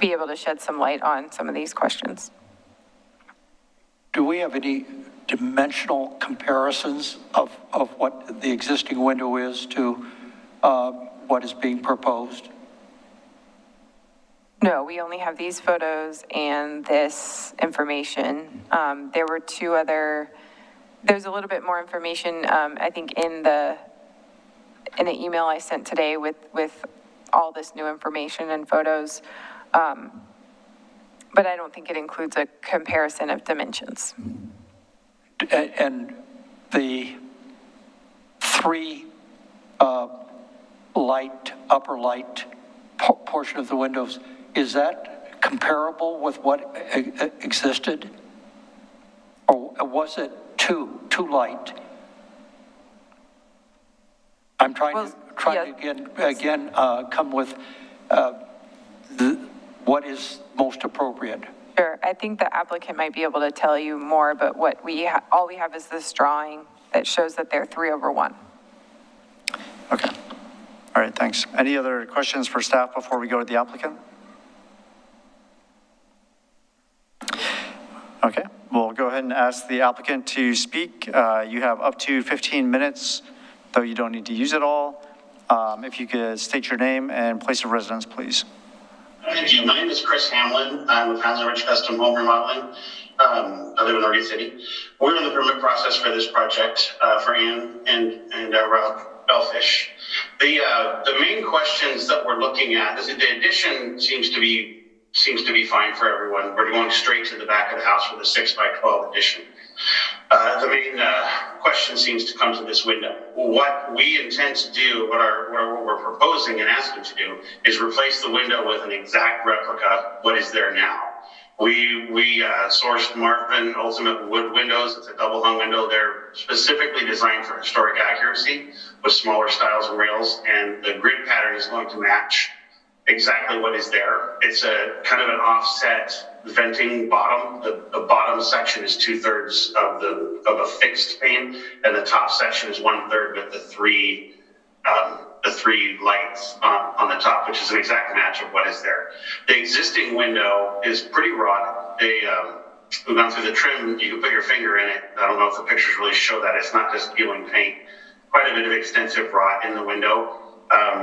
be able to shed some light on some of these questions. Do we have any dimensional comparisons of what the existing window is to what is being proposed? No, we only have these photos and this information. There were two other, there's a little bit more information, I think, in the email I sent today with all this new information and photos. But I don't think it includes a comparison of dimensions. And the three upper light portion of the windows, is that comparable with what existed? Or was it too light? I'm trying to again come with what is most appropriate. Sure, I think the applicant might be able to tell you more, but what all we have is this drawing that shows that they're 3/1. Okay. All right, thanks. Any other questions for staff before we go to the applicant? Okay, we'll go ahead and ask the applicant to speak. You have up to 15 minutes, though you don't need to use it all. If you could state your name and place of residence, please. Thank you. My name is Chris Hamlin. I'm with Housing Rich Custom Home Remodeling. I live in Oregon City. We're in the permit process for this project for Ann and Rob Bellfish. The main questions that we're looking at is that the addition seems to be fine for everyone. We're going straight to the back of the house with a 6x12 addition. The main question seems to come to this window. What we intend to do, what we're proposing and asking to do, is replace the window with an exact replica what is there now. We sourced Maryann Ultimate Wood windows. It's a double hung window. They're specifically designed for historic accuracy with smaller stiles and rails, and the grid pattern is going to match exactly what is there. It's a kind of an offset venting bottom. The bottom section is 2/3 of a fixed pane, and the top section is 1/3 with the three lights on the top, which is an exact match of what is there. The existing window is pretty raw. We've gone through the trim. You can put your finger in it. I don't know if the pictures really show that. It's not just peeling paint. Quite a bit of extensive rot in the window.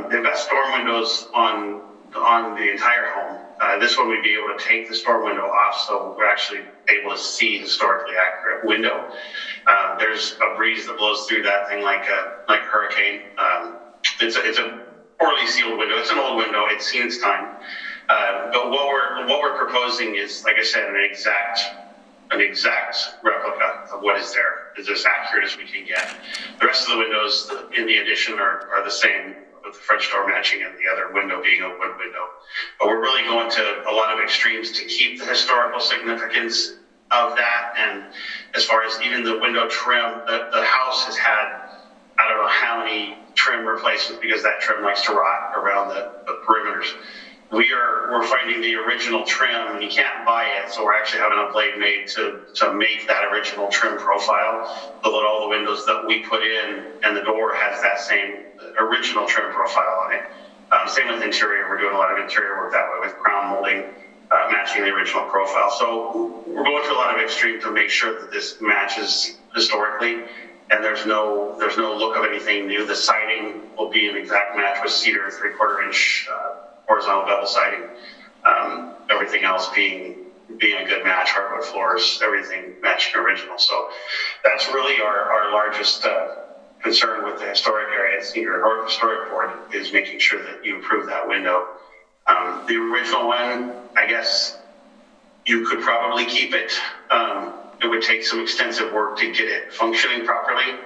They've got storm windows on the entire home. This one we'd be able to take the storm window off, so we're actually able to see historically accurate window. There's a breeze that blows through that thing like a hurricane. It's a poorly sealed window. It's an old window. It's seen its time. But what we're proposing is, like I said, an exact replica of what is there. Is as accurate as we can get. The rest of the windows in the addition are the same, with the French door matching and the other window being a wood window. But we're really going to a lot of extremes to keep the historical significance of that. And as far as even the window trim, the house has had, I don't know how many trim replacements because that trim likes to rot around the perimeters. We're finding the original trim, and you can't buy it, so we're actually having a blade made to make that original trim profile, so that all the windows that we put in and the door has that same original trim profile on it. Same with interior. We're doing a lot of interior work that way with crown molding, matching the original profile. So we're going to a lot of extreme to make sure that this matches historically, and there's no look of anything new. The siding will be an exact match with cedar 3/4 inch horizontal bevel siding. Everything else being a good match, hardwood floors, everything matching original. So that's really our largest concern with the historic area. Your historic board is making sure that you improve that window. The original one, I guess you could probably keep it. It would take some extensive work to get it functioning properly.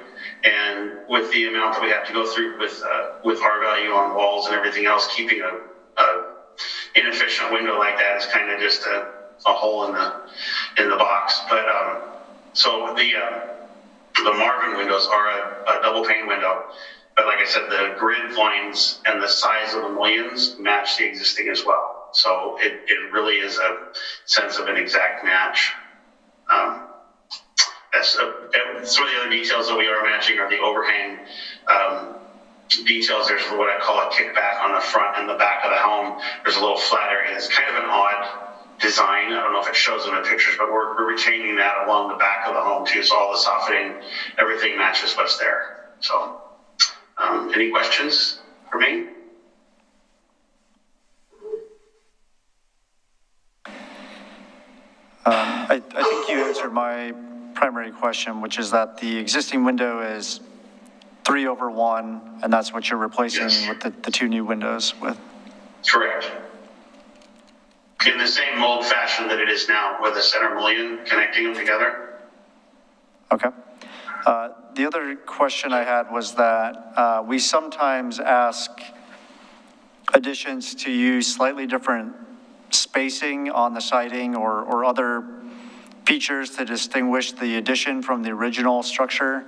And with the amount that we have to go through with R value on walls and everything else, keeping a inefficient window like that is kind of just a hole in the box. But so the Maryann windows are a double pane window, but like I said, the grid lines and the size of the mullions match the existing as well. So it really is a sense of an exact match. Some of the other details that we are matching are the overhang details. There's what I call a kickback on the front and the back of the home. There's a little flat area. It's kind of an odd design. I don't know if it shows in the pictures, but we're retaining that along the back of the home too. So all the softening, everything matches what's there. So any questions for me? I think you answered my primary question, which is that the existing window is 3/1, and that's what you're replacing Yes. with the two new windows with. Correct. In the same mold fashion that it is now, with the center mullion connecting them together. Okay. The other question I had was that we sometimes ask additions to use slightly different spacing on the siding or other features to distinguish the addition from the original structure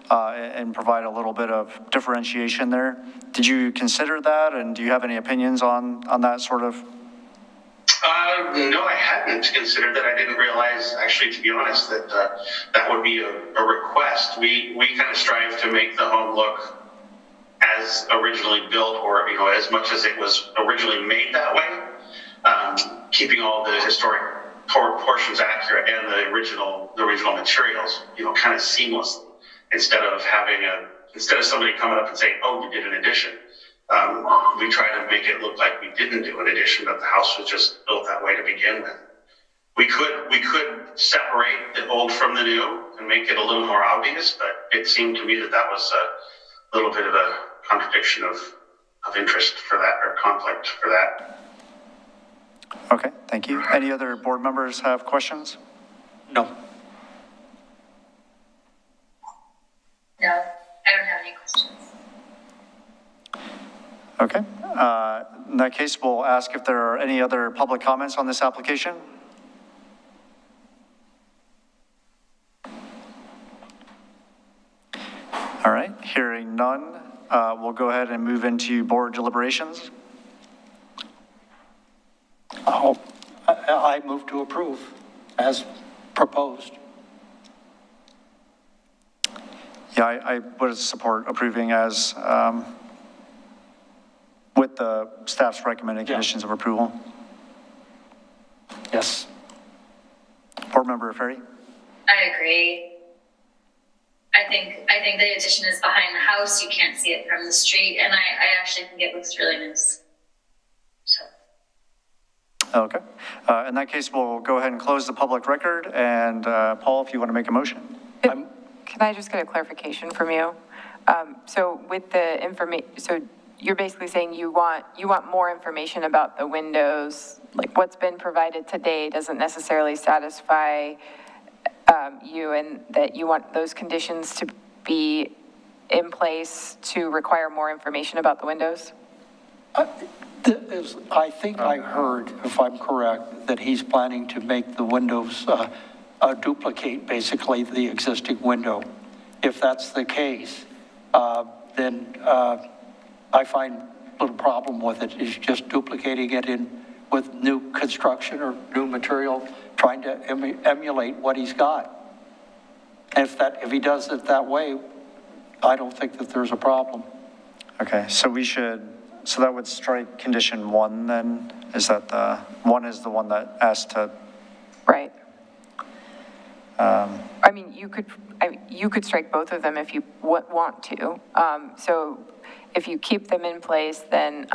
and provide a little bit of differentiation there. Did you consider that, and do you have any opinions on that sort of? No, I hadn't considered that. I didn't realize, actually, to be honest, that that would be a request. We kind of strive to make the home look as originally built, or as much as it was originally made that way, keeping all the historic portions accurate and the original materials, kind of seamlessly, instead of somebody coming up and saying, "Oh, you did an addition." We try to make it look like we didn't do an addition, but the house was just built that way to begin with. We could separate the old from the new and make it a little more obvious, but it seemed to me that was a little bit of a contradiction of interest for that, or conflict for that. Okay, thank you. Any other board members have questions? No. No, I don't have any questions. Okay. In that case, we'll ask if there are any other public comments on this application. All right, hearing none, we'll go ahead and move into board deliberations. I move to approve as proposed. Yeah, I would support approving as, with the staff's recommended conditions of approval. Yes. Board Member Ferry? I agree. I think the addition is behind the house. You can't see it from the street, and I actually think it looks really nice. So. Okay. In that case, we'll go ahead and close the public record. And Paul, if you want to make a motion. Can I just get a clarification from you? So with the information, so you're basically saying you want more information about the windows, like what's been provided today doesn't necessarily satisfy you, and that you want those conditions to be in place to require more information about the windows? I think I heard, if I'm correct, that he's planning to make the windows duplicate basically the existing window. If that's the case, then I find a little problem with it, is just duplicating it in with new construction or new material, trying to emulate what he's got. And if he does it that way, I don't think that there's a problem. Okay, so so that would strike condition 1 then? Is that the one is the one that asked to? Right. I mean, you could strike both of them if you want to. So if you keep them in place, then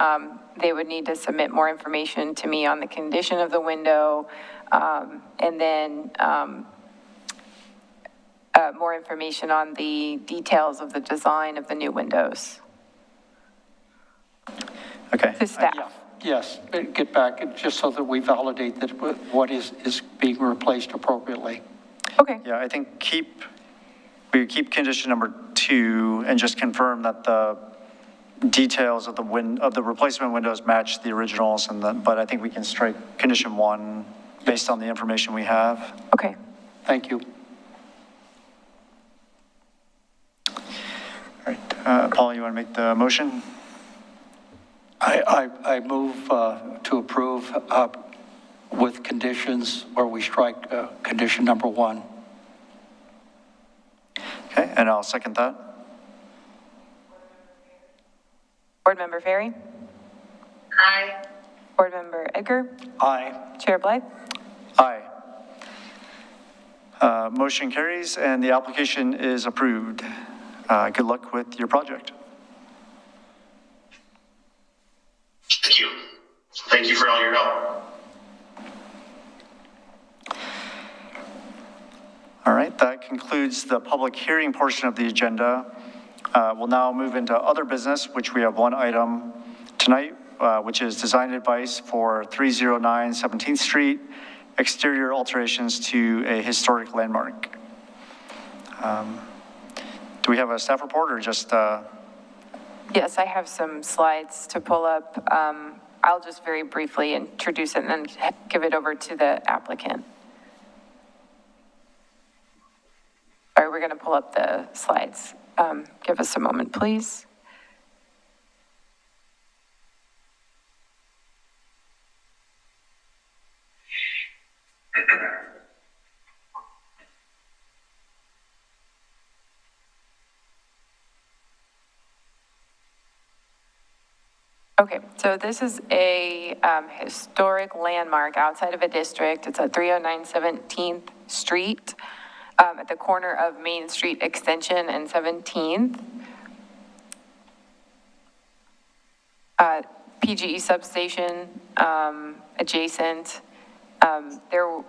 they would need to submit more information to me on the condition of the window, and then more information on the details of the design of the new windows. Okay. To staff. Yes, get back, just so that we validate that what is being replaced appropriately. Okay. Yeah, I think we keep condition number 2 and just confirm that the details of the replacement windows match the originals, but I think we can strike condition 1 based on the information we have. Okay. Thank you. All right, Paul, you want to make the motion? I move to approve with conditions where we strike condition number 1. Okay, and I'll second that. Board Member Ferry? Aye. Board Member Edgar? Aye. Chair Blythe? Aye. Motion carries and the application is approved. Good luck with your project. Thank you. Thank you for all your help. All right, that concludes the public hearing portion of the agenda. We'll now move into other business, which we have one item tonight, which is design advice for 309 17th Street, exterior alterations to a historic landmark. Do we have a staff report or just, Yes, I have some slides to pull up. I'll just very briefly introduce it and then give it over to the applicant. All right, we're going to pull up the slides. Give us a moment, please. Okay, so this is a historic landmark outside of a district. It's at 309 17th Street at the corner of Main Street Extension and 17th. PGE substation adjacent. The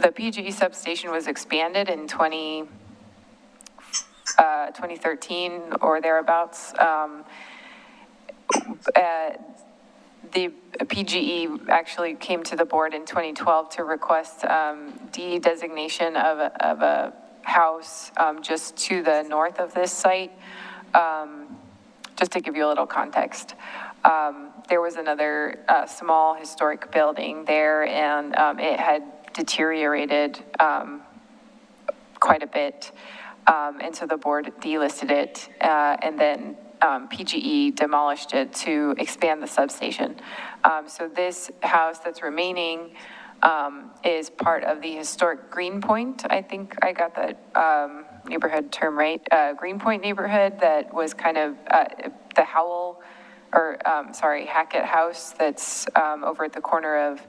PGE substation was expanded in 2013 or thereabouts. The PGE actually came to the board in 2012 to request de-designation of a house just to the north of this site. Just to give you a little context, there was another small historic building there, and it had deteriorated quite a bit, and so the board delisted it, and then PGE demolished it to expand the substation. So this house that's remaining is part of the historic Greenpoint. I think I got that neighborhood term right. Greenpoint neighborhood that was kind of the Hackett House that's over at the corner of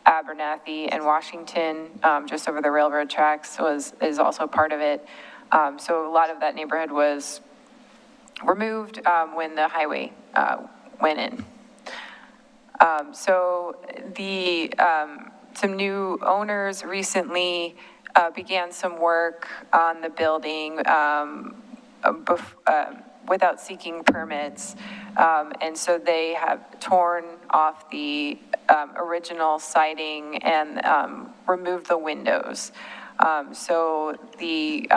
Abernathy and Washington, just over the railroad tracks, is also part of it. So a lot of that neighborhood was removed when the highway went in. So some new owners recently began some work on the building without seeking permits. And so they have torn off the original siding and removed the windows. So the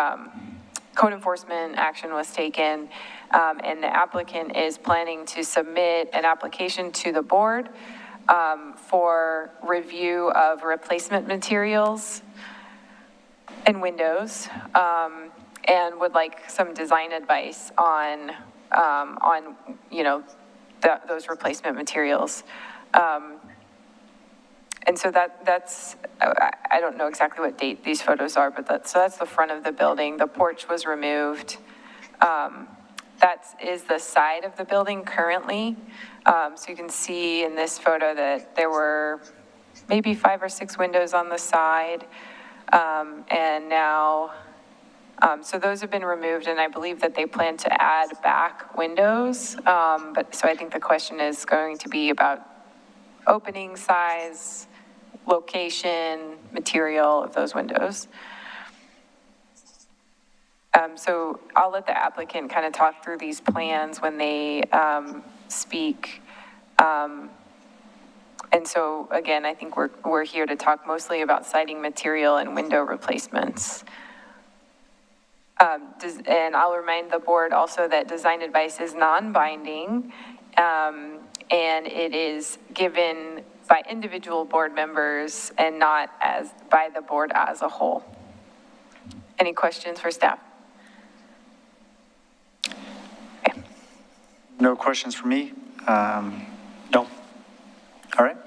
code enforcement action was taken, and the applicant is planning to submit an application to the board for review of replacement materials and windows, and would like some design advice on those replacement materials. And so that's, I don't know exactly what date these photos are, but that's the front of the building. The porch was removed. That is the side of the building currently. So you can see in this photo that there were maybe 5 or 6 windows on the side. And now, so those have been removed, and I believe that they plan to add back windows. But so I think the question is going to be about opening size, location, material of those windows. So I'll let the applicant kind of talk through these plans when they speak. And so again, I think we're here to talk mostly about siding material and window replacements. And I'll remind the board also that design advice is non-binding, and it is given by individual board members and not by the board as a whole. Any questions for staff? Okay. no questions for me? No. All right.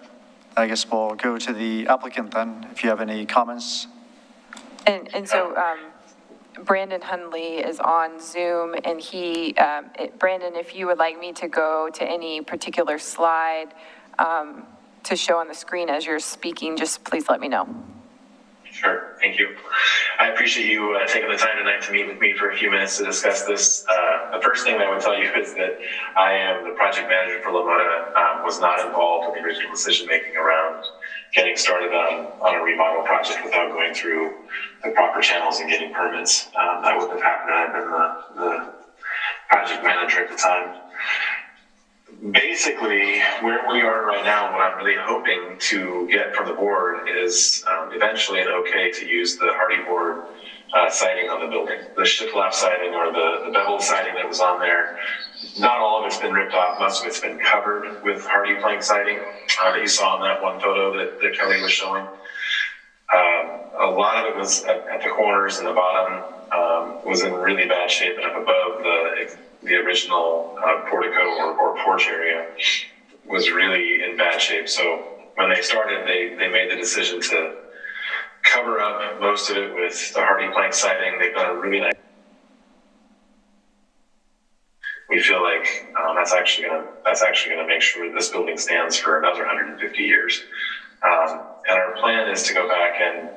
I guess we'll go to the applicant then, if you have any comments. And so Brandon Hundley is on Zoom, and Brandon, if you would like me to go to any particular slide to show on the screen as you're speaking, just please let me know. Sure, thank you. I appreciate you taking the time tonight to meet with me for a few minutes to discuss this. The first thing I would tell you is that I am the project manager for LaMotta, was not involved in the original decision-making around getting started on a remodel project without going through the proper channels and getting permits. That wouldn't have happened had I been the project manager at the time. Basically, where we are right now, what I'm really hoping to get from the board is eventually an okay to use the hardy board siding on the building. The shiplap siding or the beveled siding that was on there, not all of it's been ripped off. Most of it's been covered with hardy plank siding that you saw in that one photo that Kelly was showing. A lot of it was at the corners and the bottom was in really bad shape, and up above the original portico or porch area was really in bad shape. So when they started, they made the decision to cover up most of it with the hardy plank siding. They've done a really nice. We feel like that's actually gonna make sure this building stands for another 150 years. And our plan is to go back and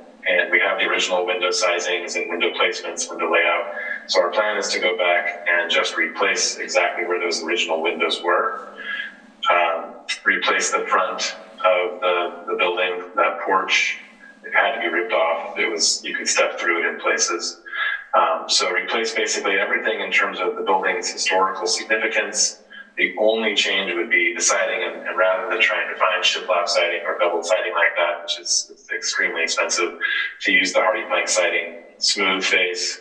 we have the original window sizings and window placements, window layout. So our plan is to go back and just replace exactly where those original windows were. Replace the front of the building, that porch. It had to be ripped off. You could step through it in places. So replace basically everything in terms of the building's historical significance. The only change would be the siding, and rather than trying to find shiplap siding or beveled siding like that, which is extremely expensive, to use the hardy plank siding, smooth face,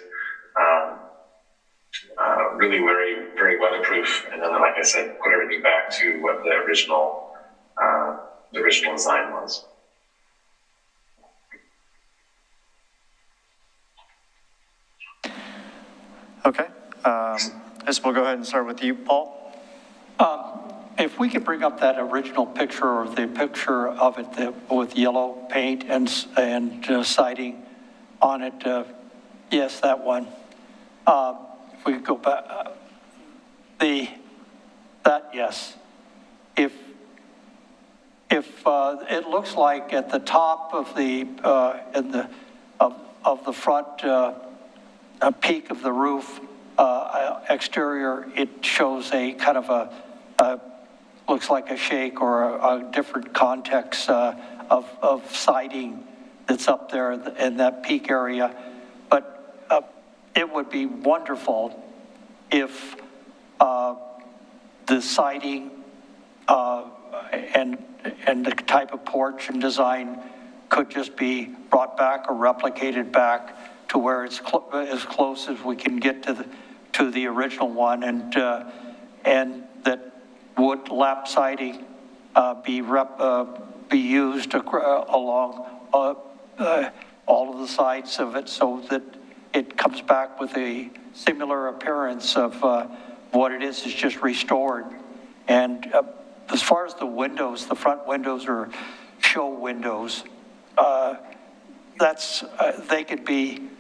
really very, very weatherproof, and then, like I said, put everything back to what the original design was. Okay. I guess we'll go ahead and start with you, Paul. If we could bring up that original picture or the picture of it with yellow paint and siding on it, yes, that one. If we could go back, yes. If it looks like at the top of the the front peak of the roof exterior, it shows a kind of a looks like a shake or a different context of siding that's up there in that peak area. But it would be wonderful if the siding and the type of porch and design could just be brought back or replicated back to where it's as close as we can get to the original one, and that wood lap siding be used along all of the sides of it, so that it comes back with a similar appearance of what it is just restored. And as far as the windows, the front windows are show windows. They could be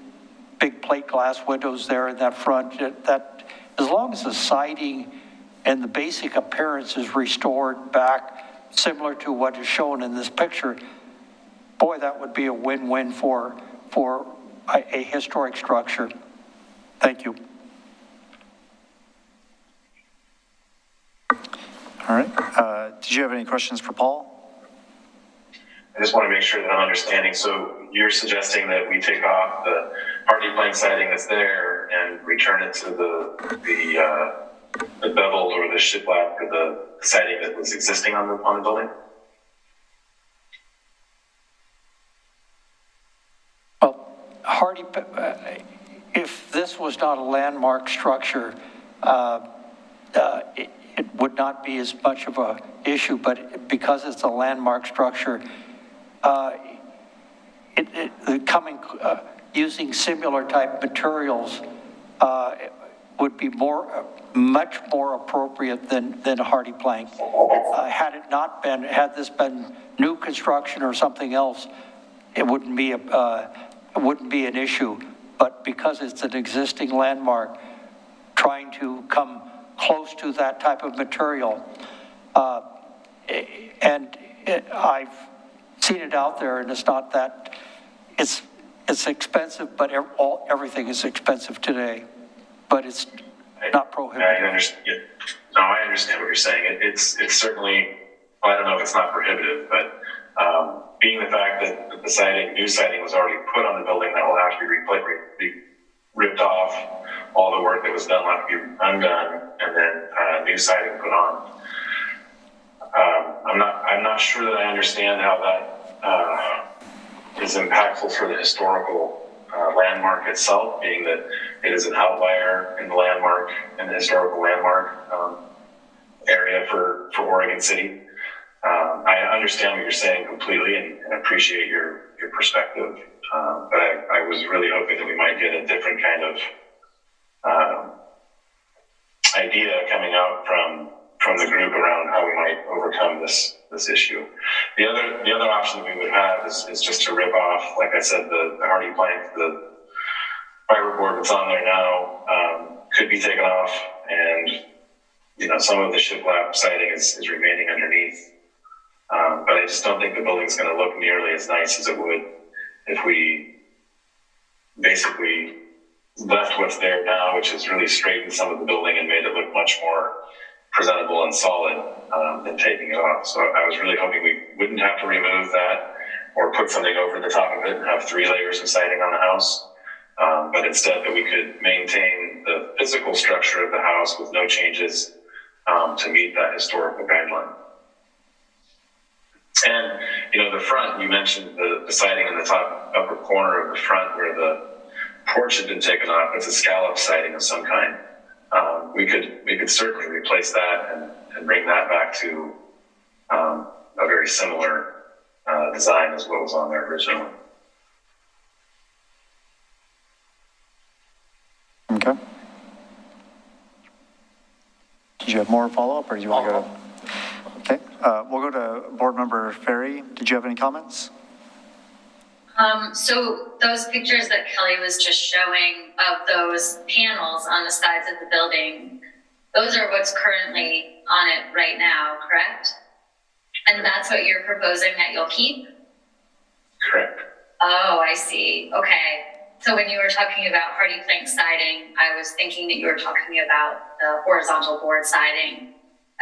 big plate glass windows there in that front. That as long as the siding and the basic appearance is restored back similar to what is shown in this picture, boy, that would be a win-win for a historic structure. Thank you. All right. Did you have any questions for Paul? I just want to make sure that I'm understanding. So you're suggesting that we take off the hardy plank siding that's there and return it to the beveled or the shiplap or the siding that was existing on the building? Well, hardy, if this was not a landmark structure, it would not be as much of a issue, but because it's a landmark structure, using similar type materials would be much more appropriate than hardy plank. Had this been new construction or something else, it wouldn't be an issue. But because it's an existing landmark, trying to come close to that type of material, I've seen it out there, and it's not that, it's expensive, but everything is expensive today, but it's not prohibited. I understand. No, I understand what you're saying. It's certainly, well, I don't know if it's not prohibitive, but being the fact that the new siding was already put on the building, that will have to be ripped off. All the work that was done will have to be undone, and then new siding put on. I'm not sure that I understand how that is impactful for the historical landmark itself, being that it is an outlier in the landmark, in the historical landmark area for Oregon City. I understand what you're saying completely and appreciate your perspective, but I was really hoping that we might get a different kind of idea coming out from the group around how we might overcome this issue. The other option that we would have is just to rip off, like I said, the hardy plank, the fiberboard that's on there now could be taken off, and some of the shiplap siding is remaining underneath. But I just don't think the building's going to look nearly as nice as it would if we basically left what's there now, which has really straightened some of the building and made it look much more presentable and solid than taking it off. So I was really hoping we wouldn't have to remove that or put something over the top of it and have 3 layers of siding on the house, but instead that we could maintain the physical structure of the house with no changes to meet that historical guideline. And, the front, you mentioned the siding in the top upper corner of the front where the porch had been taken off. It's a scallop siding of some kind. We could certainly replace that and bring that back to a very similar design as what was on there originally. Okay. Did you have more follow-up, or do you want to go? Okay, we'll go to Board Member Ferry. Did you have any comments? So those pictures that Kelly was just showing of those panels on the sides of the building, those are what's currently on it right now, correct? And that's what you're proposing that you'll keep? Correct. Oh, I see. Okay. So when you were talking about hardy plank siding, I was thinking that you were talking about the horizontal board siding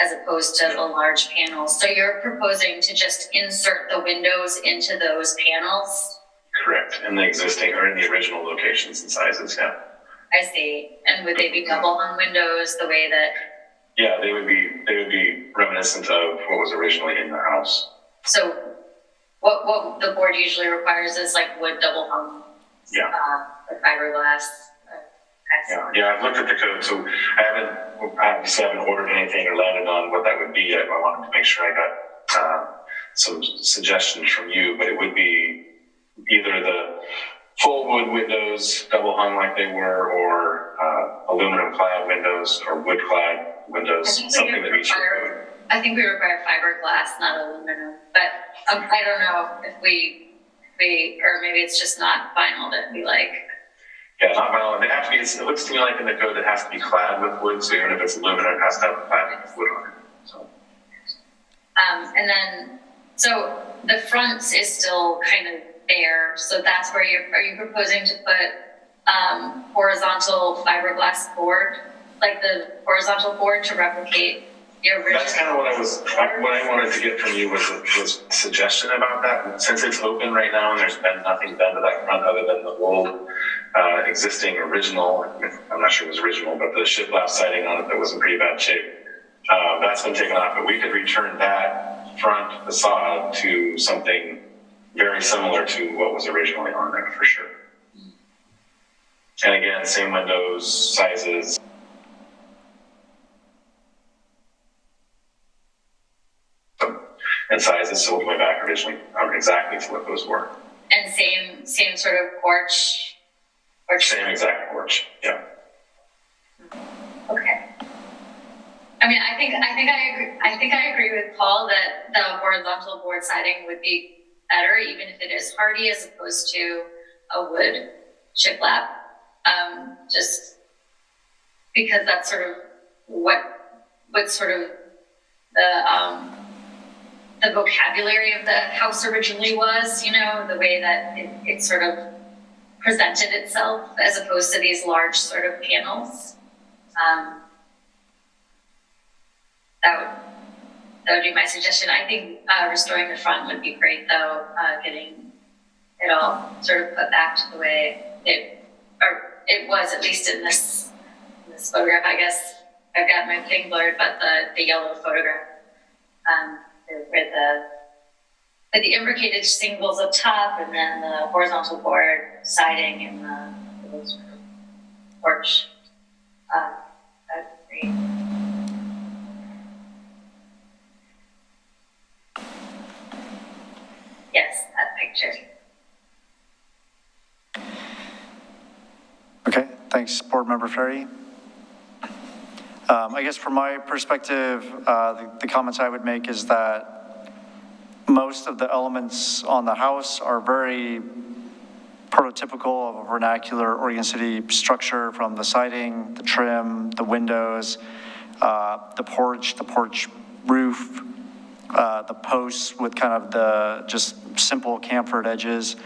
as opposed to the large panels. So you're proposing to just insert the windows into those panels? Correct. In the existing or in the original locations and sizes, yeah. I see. And would they be double hung windows the way that? Yeah, they would be reminiscent of what was originally in the house. So what the board usually requires is like wood double hung. Yeah. Or fiberglass. Yeah, I've looked at the code, so I obviously haven't ordered anything or landed on what that would be. I wanted to make sure I got some suggestions from you, but it would be either the full wood windows, double hung like they were, or aluminum clad windows or wood clad windows, something that meets your code. I think we require fiberglass, not aluminum, but I don't know if we, or maybe it's just not vinyl that we like. Yeah, not vinyl, and they have to be, it looks to me like in the code it has to be clad with wood, so even if it's aluminum, it has to have a cladding of wood on it. So. And then, so the front is still kind of bare, so that's where are you proposing to put horizontal fiberglass board, like the horizontal board to replicate the original? That's kind of what I wanted to get from you was a suggestion about that. Since it's open right now and there's been nothing done to that front other than the old existing original, I'm not sure it was original, but the shiplap siding on it that was in pretty bad shape. That's been taken off, but we could return that front facade to something very similar to what was originally on there for sure. And again, same windows, sizes. And sizes, so we went back originally exactly to what those were. And same sort of porch? Same exact porch, yeah. Okay. I mean, I think I agree with Paul that the horizontal board siding would be better, even if it is hardy as opposed to a wood shiplap. Just because that's sort of what sort of the vocabulary of the house originally was, you know, the way that it sort of presented itself as opposed to these large sort of panels. That would be my suggestion. I think restoring the front would be great, though. Getting it all sort of put back to the way it was, at least in this photograph. I guess I've got my thing blurred, but the yellow photograph with the imbricated shingles up top, and then the horizontal board siding and the little sort of porch. That'd be great. Yes, that picture. Okay, thanks, Board Member Ferry. I guess from my perspective, the comments I would make is that most of the elements on the house are very prototypical of a vernacular Oregon City structure, from the siding, the trim, the windows, the porch roof, the posts with kind of the just simple chamfered edges.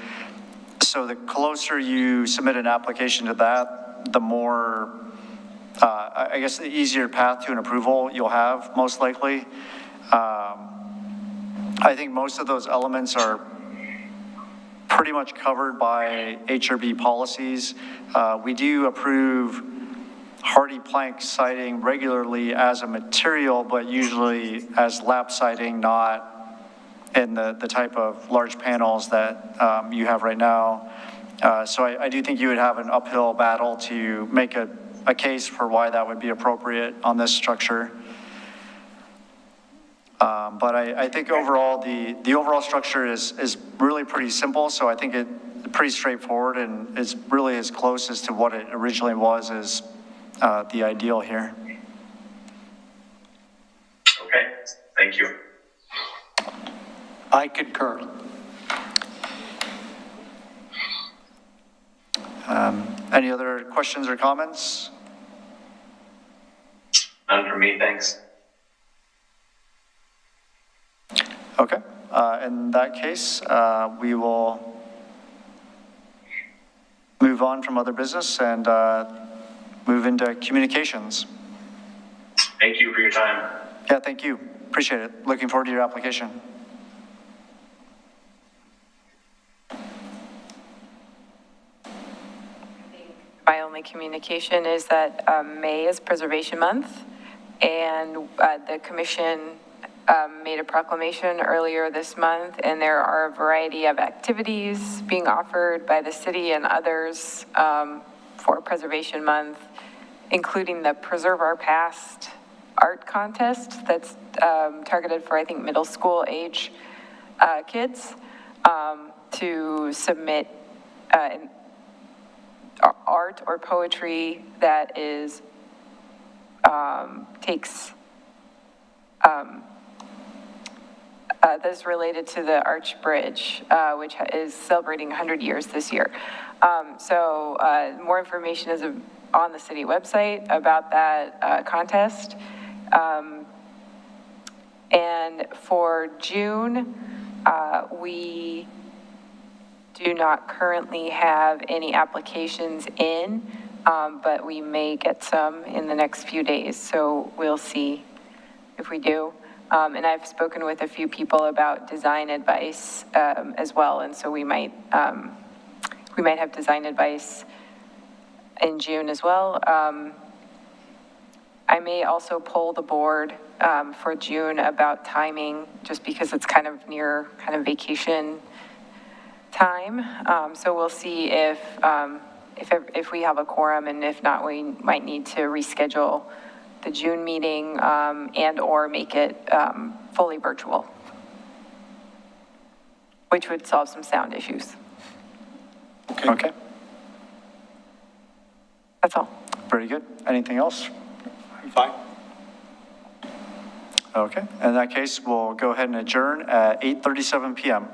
So the closer you submit an application to that, the more, I guess, the easier path to an approval you'll have, most likely. I think most of those elements are pretty much covered by HRB policies. We do approve hardy plank siding regularly as a material, but usually as lap siding, not in the type of large panels that you have right now. So I do think you would have an uphill battle to make a case for why that would be appropriate on this structure. But I think overall, the overall structure is really pretty simple, so I think it's pretty straightforward and is really as close as to what it originally was as the ideal here. Okay, thank you. I concur. Any other questions or comments? None from me, thanks. Okay, in that case, we will move on from other business and move into communications. Thank you for your time. Yeah, thank you. Appreciate it. Looking forward to your application. My only communication is that May is Preservation Month, and the commission made a proclamation earlier this month, and there are a variety of activities being offered by the city and others for Preservation Month, including the Preserve Our Past art contest that's targeted for, I think, middle school age kids to submit art or poetry that is that's related to the Arch Bridge, which is celebrating 100 years this year. So more information is on the city website about that contest. And for June, we do not currently have any applications in, but we may get some in the next few days, so we'll see if we do. And I've spoken with a few people about design advice as well, and so we might have design advice in June as well. I may also poll the board for June about timing, just because it's kind of near kind of vacation time. So we'll see if we have a quorum, and if not, we might need to reschedule the June meeting and or make it fully virtual, which would solve some sound issues. Okay. That's all. Very good. Anything else Fine. Okay, in that case, we'll go ahead and adjourn at 8:37 PM.